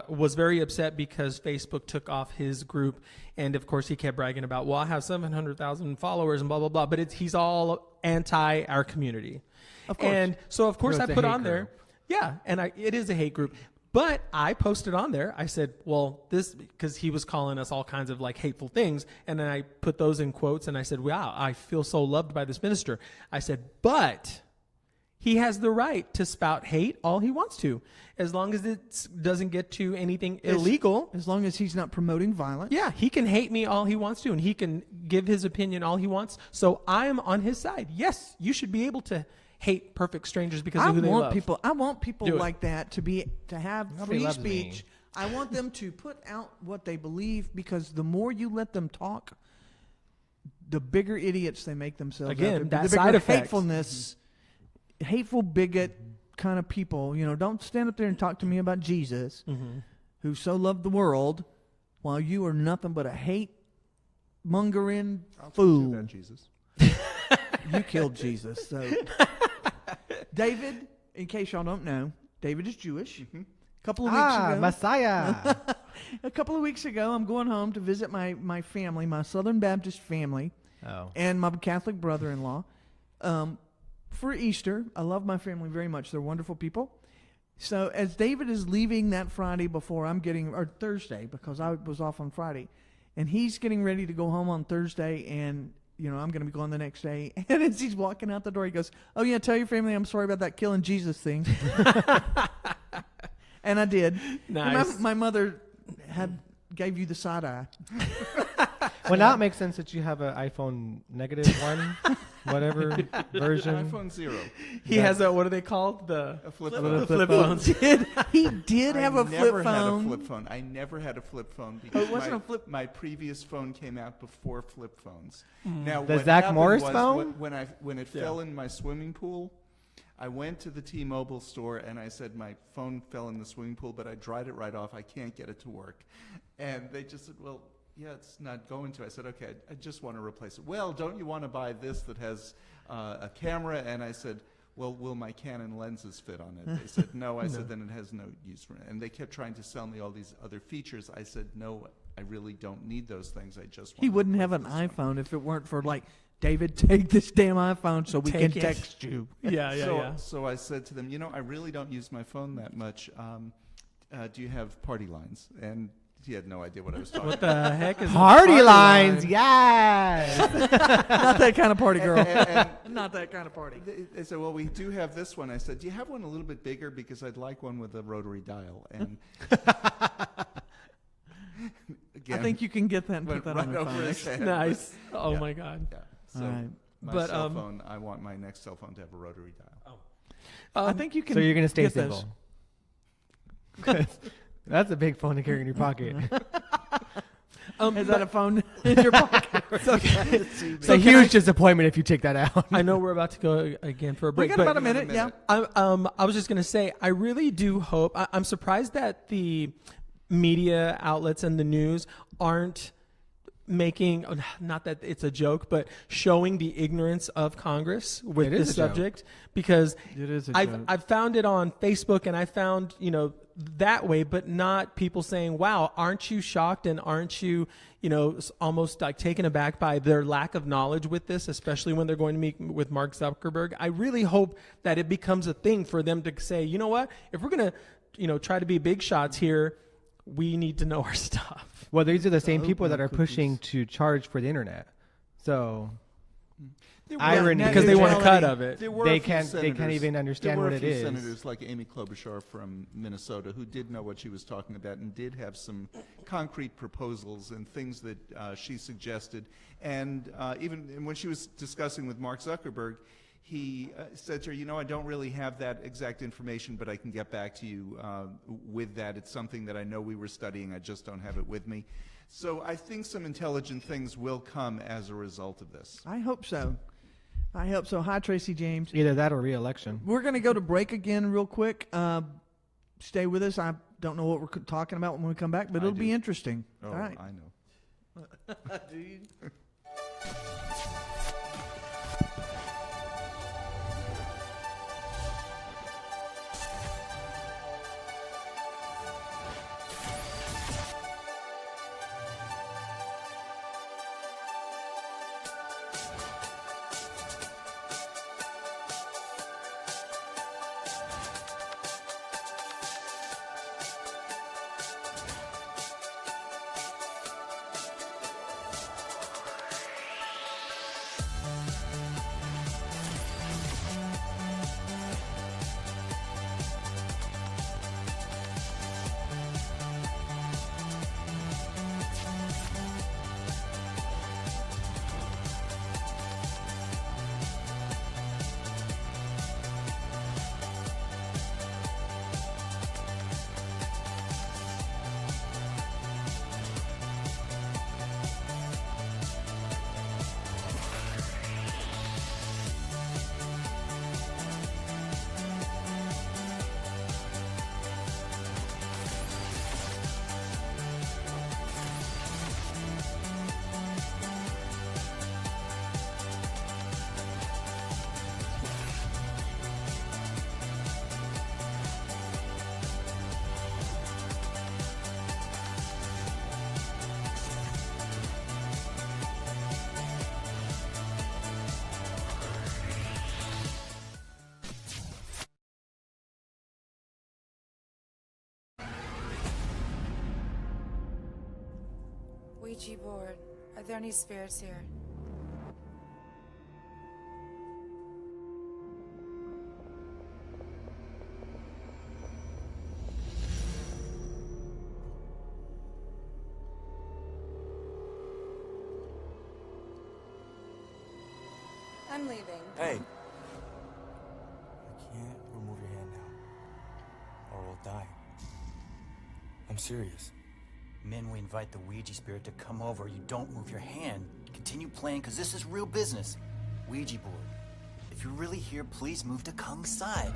was very upset because Facebook took off his group. And of course, he kept bragging about, well, I have 700,000 followers and blah, blah, blah. But he's all anti our community. Of course. And so, of course, So I it's a put hate on there. group. Yeah, and it is a hate group. But I posted on there, I said, well, this, because he was calling us all kinds of like hateful things. And then I put those in quotes and I said, wow, I feel so loved by this minister. I said, but he has the right to spout hate all he wants to, as long as it doesn't get to anything illegal. As long as he's not promoting violence. Yeah, he can hate me all he wants to, and he can give his opinion all he wants. So I am on his side. Yes, you should be able to hate perfect strangers because of who they love. I want people Do it. like that to have Nobody free loves speech. me. I want them to put out what they believe, because the more you let them talk, the bigger idiots they make themselves. Again, out. that the side bigger effect. hatefulness, hateful bigot kind of people. Don't stand up there and talk to me about Jesus, who so loved the world, while you are nothing but a hate mongering I'll talk to fool. you about Jesus. You killed Jesus. So, David, in case y'all don't know, David is Jewish. A couple of weeks ago, Messiah. a couple of weeks ago, I'm going home to visit my family, my Southern Baptist family, Oh. and my Catholic brother-in-law for Easter. I love my family very much. They're wonderful people. So as David is leaving that Friday or Thursday, because I was off on Friday, and he's getting ready to go home on Thursday, and I'm going to be going the next day. And as he's walking out the door, he goes, "Oh yeah, tell your family I'm sorry about that killing Jesus thing." And I did. Nice. And my mother gave you the side eye. Well, now it makes sense that you have an iPhone -1, whatever version. iPhone 0. He has a, what are they called? A flip phone. phone. Flip phones. He did have a flip phone. I never had a flip phone because it wasn't a flip- my previous phone came out before flip phones. Now, The what Zach happened Morris was phone? when it fell in my swimming pool, I went to the T-Mobile store and I said, my phone fell in the swimming pool, but I dried it right off. I can't get it to work. And they just said, well, yeah, it's not going to. I said, okay, I just want to replace it. Well, don't you want to buy this that has a camera? And I said, well, will my Canon lenses fit on it? They said, no. I said, then it has no use for it. And they kept trying to sell me all these other features. I said, no, I really don't need those things. I just want He to wouldn't have replace an this phone. iPhone if it weren't for, like, David, take this damn iPhone so we can Take it. text you. So I said to them, I really don't use my phone that much. Do you have party lines? And he had no idea what I was talking What about. the heck is a Party lines, line? yes. Not that kind of party, girl. And Not that kind of party. they said, well, we do have this one. I said, do you have one a little bit bigger? Because I'd like one with a rotary dial. And again, I think you can get that and went put that right on your over phone. his head. Nice. Oh Yeah. my God. Yeah. So All right. my But, cell phone, I want my next cell phone to have a rotary dial. I think you can. So you're going to stay get single. those. That's a big phone to carry in your pocket. Is that a phone in your pocket? It's a huge disappointment if you take that out. I know we're about to go again for a We break, got but about a minute, yeah. I was just going to say, I really do hope. I'm surprised that the media outlets and the news aren't making, not that it's a joke, but showing the ignorance of Congress with It is this a joke. subject, because It is a joke. I've found it on Facebook, and I found, that way, but not people saying, wow, aren't you shocked and aren't you, almost like taken aback by their lack of knowledge with this, especially when they're going to meet with Mark Zuckerberg. I really hope that it becomes a thing for them to say, you know what, if we're going to, try to be big shots here, we need to know our stuff. Well, these are the same people Oatmeal that are cookies. pushing to charge for the internet. So There were- Irony. Because they want a Neutrality. cut of it. There were they a few can't senators- even understand there were what a it few is. senators like Amy Klobuchar from Minnesota who did know what she was talking about and did have some concrete proposals and things that she suggested. And even when she was discussing with Mark Zuckerberg, he said to her, I don't really have that exact information, but I can get back to you with that. It's something that I know we were studying. I just don't have it with me. So I think some intelligent things will come as a result of this. I hope so. Hi, Tracy James. Either that or re-election. We're going to go to break again real quick. Stay with us. I don't know what we're talking about when we come back, but I it'll be do. interesting. Oh, All right. I know. Do you? Ouija board. Are there any spirits here? I'm leaving. Hey. You can't remove your hand now, or we'll die. I'm serious. Men, we invite the Ouija spirit to come over. You don't move your hand. Continue playing, because this is real business. Ouija board. If you're really here, please move to Kung's side.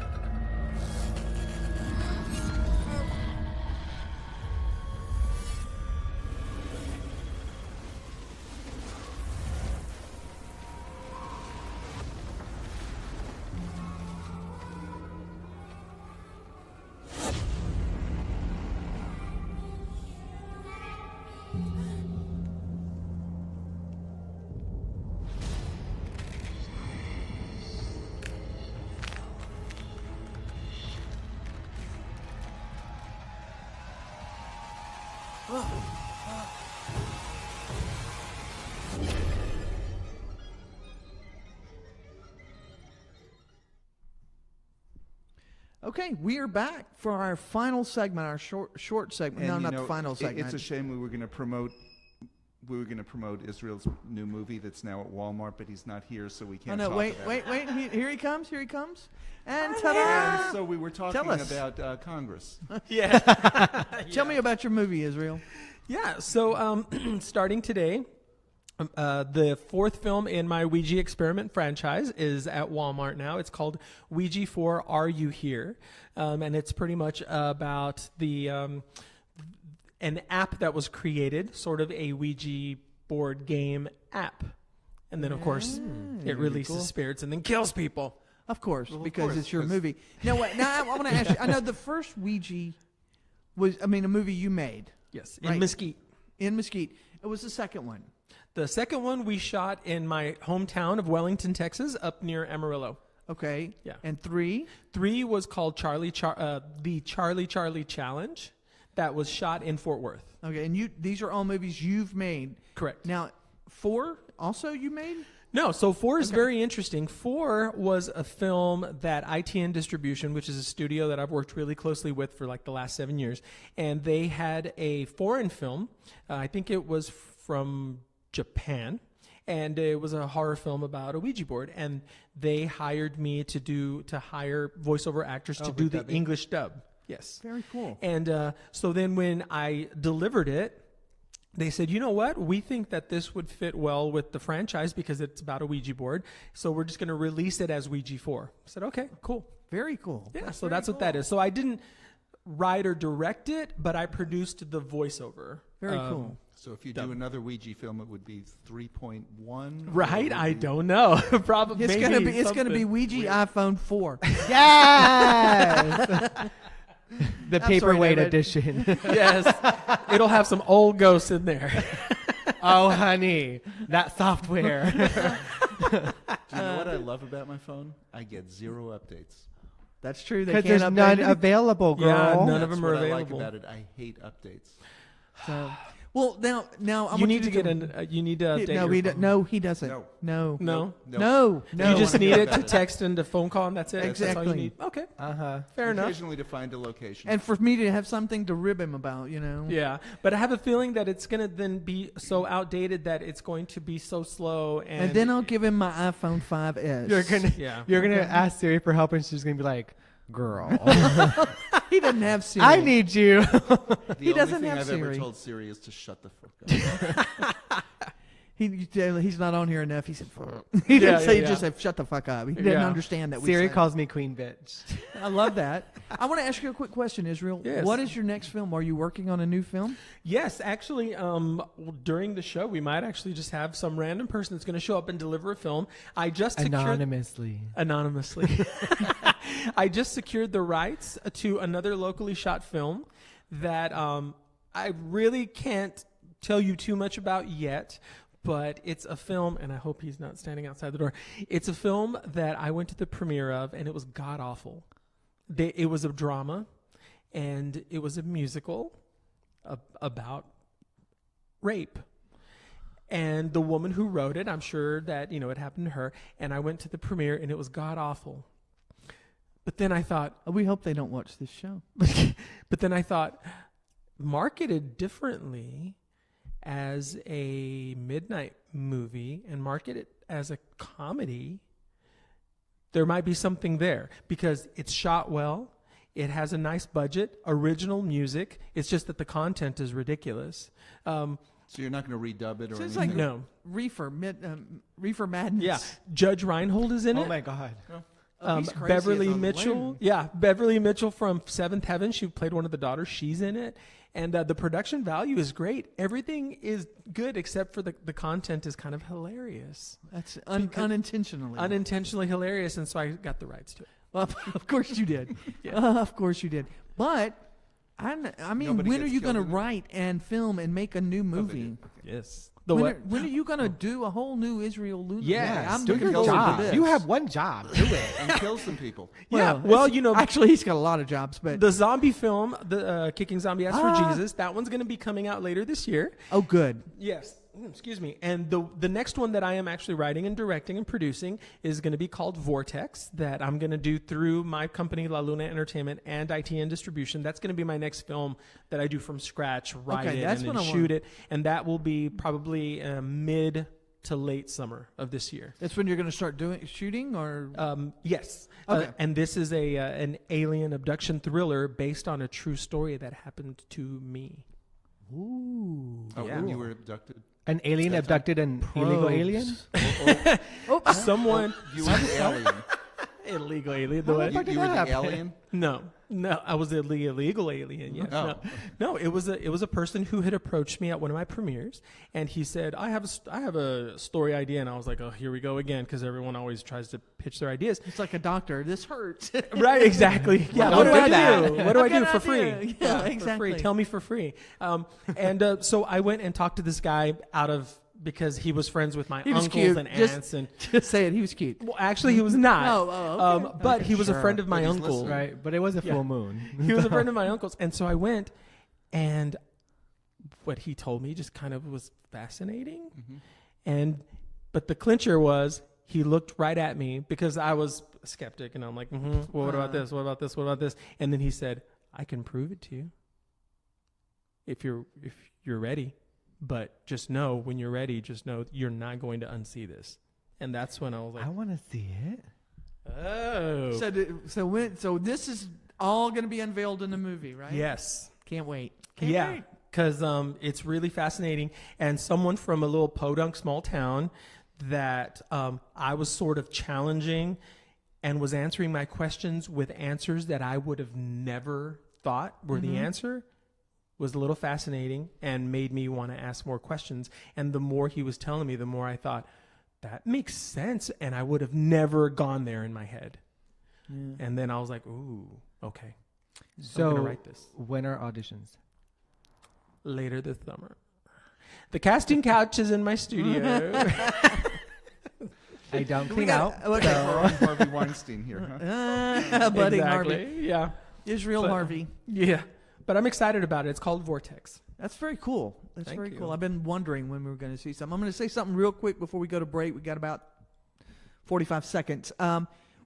Okay, we are back for our final segment, our short segment. And, no, you not know, the final segment. It's a shame we were going to promote Israel's new movie that's now at Walmart, but he's not here, so we can't. Oh no! talk Wait! about it. Here he comes! Here he comes! And ta-da! And so we were talking Tell us. about Congress. Yeah. Tell me about your movie, Israel. Yeah. So starting today, the fourth film in my Ouija experiment franchise is at Walmart now. It's called Ouija 4 Are You Here? And it's pretty much about the an app that was created, sort of a Ouija board game app. And then, of course, it releases spirits and then kills people. Of course, Well, of because course, it's your 'cause- movie. Now, I want to ask you. I know the first Ouija was, a movie you made Yes, Right. in Mesquite. in Mesquite. It was the second one. The second one we shot in my hometown of Wellington, Texas, up near Amarillo. Okay. Yeah. And 3. 3 was called the Charlie Challenge. That was shot in Fort Worth. Okay. And these are all movies you've made. Correct. Now, 4 also you made? No, so 4 is very interesting. 4 was a film that ITN Distribution, which is a studio that I've worked really closely with for like the last 7 years, and they had a foreign film. I think it was from Japan, and it was a horror film about a Ouija board, and they hired me to hire voiceover actors to do the English dub. Yes. Very cool. And so then when I delivered it, they said, you know what? We think that this would fit well with the franchise because it's about a Ouija board. So we're just going to release it as Ouija 4. I said, okay, cool. Very cool. Yeah, so that's what that is. So I didn't write or direct it, but I produced the voiceover. Very cool. So if you do another Ouija film, it would be 3.1. Right? I don't know. Probably. It's gonna be Ouija iPhone 4. Yes. The I'm sorry, paperweight David. edition. Yes. It'll have some old ghosts in there. Oh, honey, that software. Do you know what I love about my phone? I get 0 updates. That's true. They Because can't there's update none it. available, girl. Yeah, none of That's them are what available. I like about it. I hate updates. So, well, now I You want need to do- get you need to update No, your he phone. no, he doesn't. No. No. No? No. No. You just wanna need get it to that. text and to phone call, and that's it. That's all Exactly. you need. Okay, Uh-huh. fair enough. Occasionally to find a location. And for me to have something to rib him about, Yeah, but I have a feeling that it's going to then be so outdated that it's going to be so slow. And then I'll give him my iPhone 5S. You're gonna ask Siri for help, and she's gonna be like, "Girl, He doesn't have Siri. I need you." the doesn't only thing have I've Siri. ever told Siri is to shut the fuck up. He's not on here enough. He said, he didn't say, he just said, shut the fuck up. He didn't Yeah. understand that. Siri said. calls me queen bitch. I love that. I want to ask you a quick question, Israel. Yes. What is your next film? Are you working on a new film? Yes, actually, during the show, we might actually just have some random person that's going to show up and deliver a film. I just Anonymously. I just secured the rights to another locally shot film that I really can't tell you too much about yet, but it's a film, and I hope he's not standing outside the door. It's a film that I went to the premiere of, and it was god-awful. It was a drama, and it was a musical about rape. And the woman who wrote it, I'm sure that, it happened to her. And I went to the premiere, and it was god-awful. But then I thought... We hope they don't watch this show. But then I thought, marketed differently as a midnight movie and marketed as a comedy, there might be something there. Because it's shot well. It has a nice budget, original music. It's just that the content is ridiculous. So you're not going to redub it or Sounds anything? like No. Reefer Madness. Yeah. Judge Reinhold is in it. Oh my God. He's crazy Beverly as a Mitchell. limb. Yeah. Beverly Mitchell from Seventh Heaven. She played one of the daughters. She's in it. And the production value is great. Everything is good except for the content is kind of hilarious. That's unintentionally. Unintentionally hilarious. And so I got the rights to it. Well, of course you did. Of course you did. But, I mean, Nobody when are gets you going to killed in it? write and film and make a new movie? did. Yes. When are you going to do a whole new Israel lunatic? Yes. I'm Do looking your forward job. to this. You have one job. Do it. And kill some people. Well, actually, he's got a lot of jobs, but the zombie film, the Kicking Zombie Ass for Jesus, that one's going to be coming out later this year. oh, good. Yes. Excuse me. And the next one that I am actually writing and directing and producing is going to be called Vortex, that I'm going to do through my company, La Luna Entertainment and ITN Distribution. That's going to be my next film that I do from scratch, write Okay, it, that's and then what I shoot it. And that will be probably mid to late summer of this year. That's when you're going to start shooting, or Yes. Okay. And this is an alien abduction thriller based on a true story that happened to me. ooh, Oh, Yeah. you were abducted? An alien abducted an illegal alien? Someone You were the alien. illegal alien. How the What? fuck did You were that the happen? alien? No, I was the illegal alien. Yes. Oh. No, it was a person who had approached me at one of my premieres, and he said, "I have a story idea," and I was like, "Oh, here we go again," because everyone always tries to pitch their ideas. it's like a doctor. This hurts. Right, exactly. Yeah. Don't What do do I that. do? What do I Good do for idea. free? Yeah, For exactly. free. Tell me for free. So I went and talked to this guy because he was friends with my He was uncles cute. and Just- aunts and. Just say it. He was cute. Well, actually, he was not. Oh, okay. But he was a Sure. friend of my But he's uncle. listening. Right. But it was a Yeah. full moon. He was a friend of my uncle's. And so I went, and what he told me just kind of was fascinating. But the clincher was he looked right at me because I was a skeptic, and I'm like, well, what about this? What about this? What about this? And then he said, I can prove it to you if you're ready. But just know when you're ready, just know you're not going to unsee this. And that's when I was like, I want to see it. oh. So this is all going to be unveiled in the movie, right? Yes. Can't wait. Yeah, because it's really fascinating. And someone from a little podunk small town that I was sort of challenging and was answering my questions with answers that I would have never thought were the answer was a little fascinating and made me want to ask more questions. And the more he was telling me, the more I thought, that makes sense. And I would have never gone there in my head. And then I was like, ooh, okay. I'm So going to write this. when are auditions? Later this summer. The casting couch is in my studio. I don't We clean got- out. okay. Harvey Weinstein here, huh? Buddy Exactly. Harvey. Yeah. Israel But- Harvey. Yeah. But I'm excited about it. It's called Vortex. That's very cool. That's Thank very you. cool. I've been wondering when we were going to see something. I'm going to say something real quick before we go to break. We got about 45 seconds.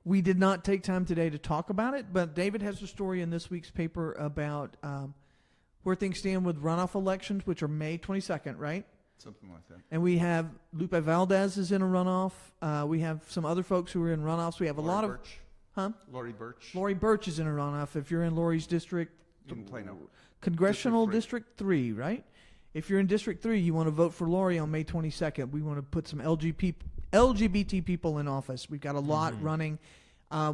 We did not take time today to talk about it, but David has a story in this week's paper about where things stand with runoff elections, which are May 22nd, right? Something like that. And we have Lupe Valdez is in a runoff. We have some other folks who are in runoffs. We have a lot of... Lori Birch. Lori Birch is in a runoff. If you're in Lori's district, In Plano. Congressional District District 3, right? If you're in District 3, you want to vote for Lori on May 22nd. We want to put some LGBT people in office. We've got a lot running.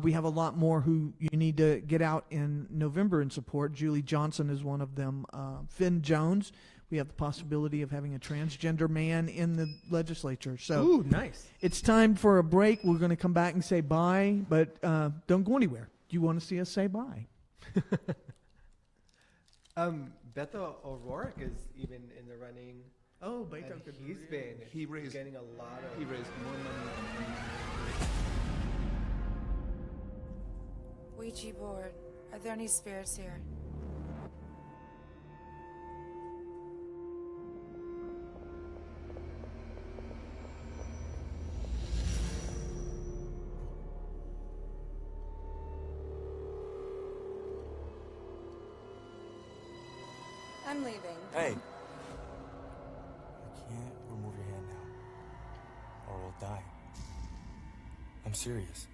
We have a lot more who you need to get out in November and support. Julie Johnson is one of them. Finn Jones. We have the possibility of having a transgender man in the legislature. So Ooh, nice. it's time for a break. We're going to come back and say bye, but don't go anywhere. Do you want to see us say bye? Beto O'Rourke is even in the running. Oh, And he's been He raised getting a lot of. he raised more money. Ouija board. Are there any spirits here? I'm leaving. Hey. You can't remove your hand now, or we'll die. I'm serious.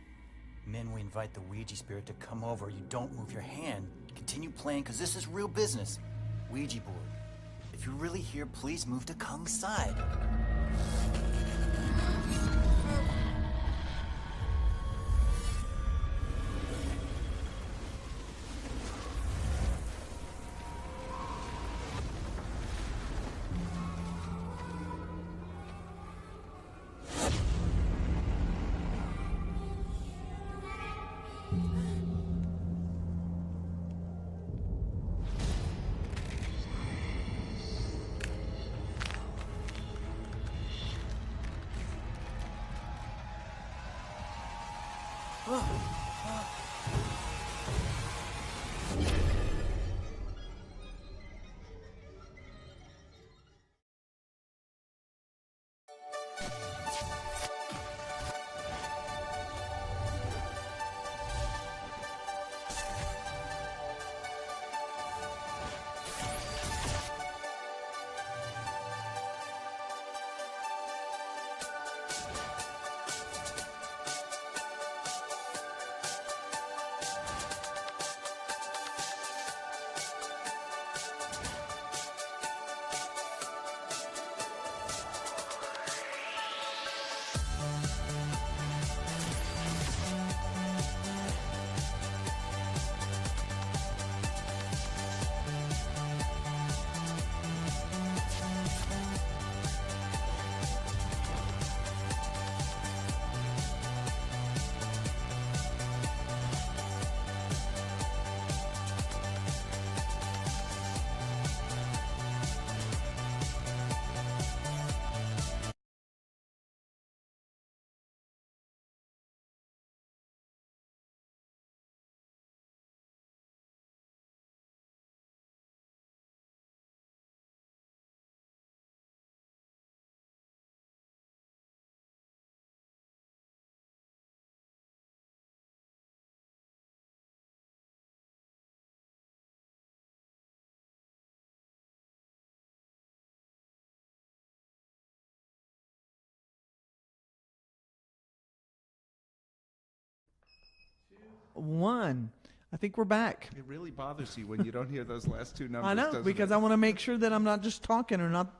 Men, we invite the Ouija spirit to come over. You don't move your hand. Continue playing, because this is real business. Ouija board. If you're really here, please move to Kung's side. One. I think we're back. It really bothers you when you don't hear those last two numbers. I know, doesn't because it? I want to make sure that I'm not just talking or not,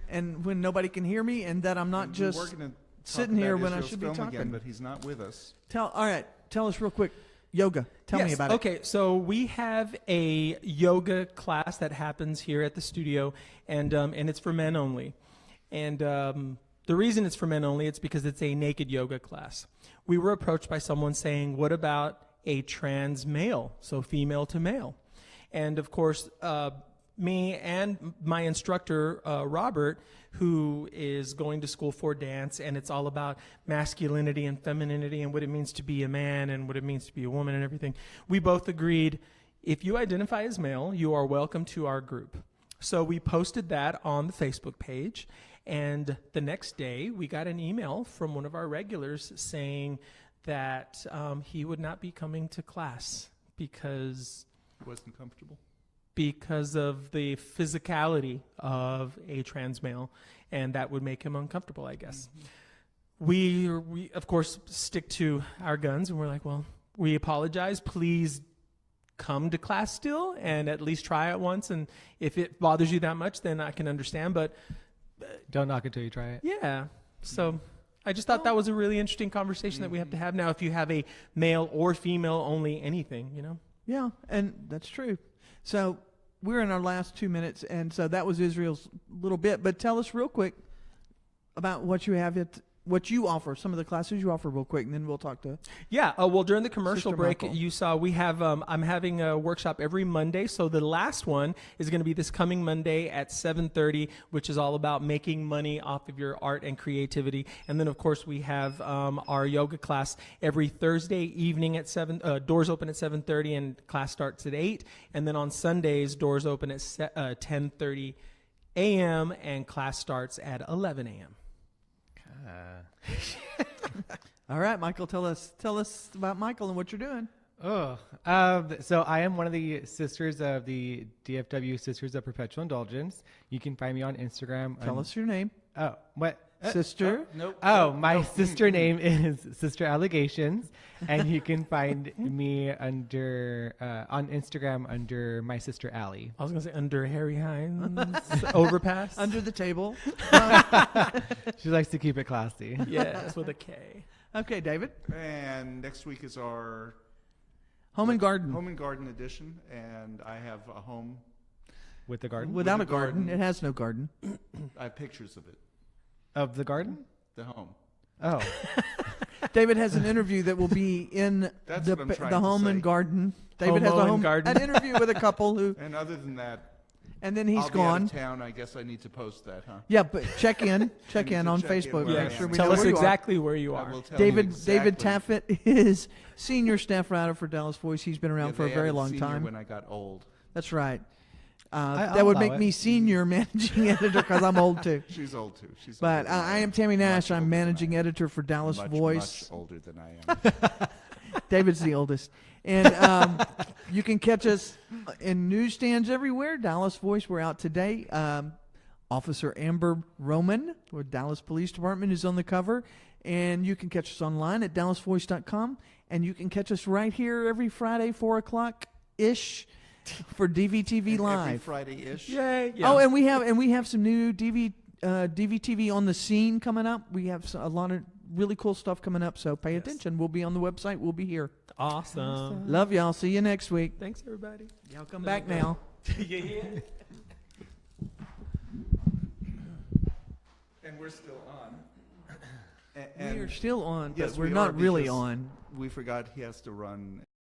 and when nobody can hear me, and that I'm not We just were gonna talk sitting here about when I Israel's should be film talking. again, but he's not with us. All right, tell us real quick. Yoga. Tell me about it. Okay, so we have a yoga class that happens here at the studio, and it's for men only. And the reason it's for men only, it's because it's a naked yoga class. We were approached by someone saying, what about a trans male, so female to male? And of course, me and my instructor, Robert, who is going to school for dance, and it's all about masculinity and femininity and what it means to be a man and what it means to be a woman and everything. We both agreed, if you identify as male, you are welcome to our group. So we posted that on the Facebook page, and the next day we got an email from one of our regulars saying that he would not be coming to class because He wasn't comfortable. of the physicality of a trans male, and that would make him uncomfortable, I guess. Mm-hmm. We of course stick to our guns, and we're like, well, we apologize. Please come to class still and at least try it once, and if it bothers you that much, then I can understand, but Don't knock it till you try it. yeah. So I just thought that was a really interesting conversation that we have to have now if you have a male or female only anything, you know? Yeah, and that's true. So we're in our last 2 minutes, and so that was Israel's little bit. But tell us real quick about what you have, what you offer, some of the classes you offer real quick, and then we'll talk to Yeah, well, during the commercial Sister break, Michael. you saw we have, I'm having a workshop every Monday. So the last one is going to be this coming Monday at 7:30, which is all about making money off of your art and creativity. And then, of course, we have our yoga class every Thursday evening at 7, doors open at 7:30 and class starts at 8. And then on Sundays, doors open at 10:30 a.m. and class starts at 11 a.m. All right, Michael, tell us about Michael and what you're doing. Oh, so I am one of the sisters of the DFW Sisters of Perpetual Indulgence. You can find me on Instagram. Tell us your name. Oh, what? Sister. Nope. Oh, my sister name is Sister Allegations, and you can find me under on Instagram under my sister Allie. I was going to say under Harry Hines overpass. Under the table. She likes to keep it classy. Yes, with a K. Okay, David. And next week is our Home and garden. Home and garden edition, and I have a home. With the garden? Without with a a garden. garden. It has no garden. I have pictures of it. Of the garden? The home. Oh. David has an interview that will be in That's the, what I'm trying the to home say. and garden. David has Homo a and home garden. an interview with a couple who, And other than that, and then he's I'll gone. be out of town. I guess I need to post that, huh? Yeah, but check in need on to check in Facebook. where I Make am. sure we Tell know us where you are. exactly where you I are. will tell you David exactly. Taffet is senior staff writer for Dallas Voice. He's been around Yeah, for a they very added long senior time. When I got old, That's right. I'll That would allow make it. me senior managing editor because I'm old too. she's old too. She's But older than I am Tammye Nash. Much I'm older than managing I am. editor for Dallas much, Voice. Much older than I am. David's the oldest. And you can catch us in newsstands everywhere. Dallas Voice, we're out today. Officer Amber Roman with Dallas Police Department is on the cover. And you can catch us online at dallasvoice.com. And you can catch us right here every Friday, 4 o'clock-ish for DVtv Every Live. Friday-ish. Yay. Yeah. Oh, and we have some new DVtv on the scene coming up. We have a lot of really cool stuff coming up, so pay attention. We'll be on the website. We'll be here. Awesome. Love y'all. See you next week. Thanks, everybody. Y'all come back now. Yeah. And we're still on. We are still on, but Yes, we're we not are really because on. We forgot he has to run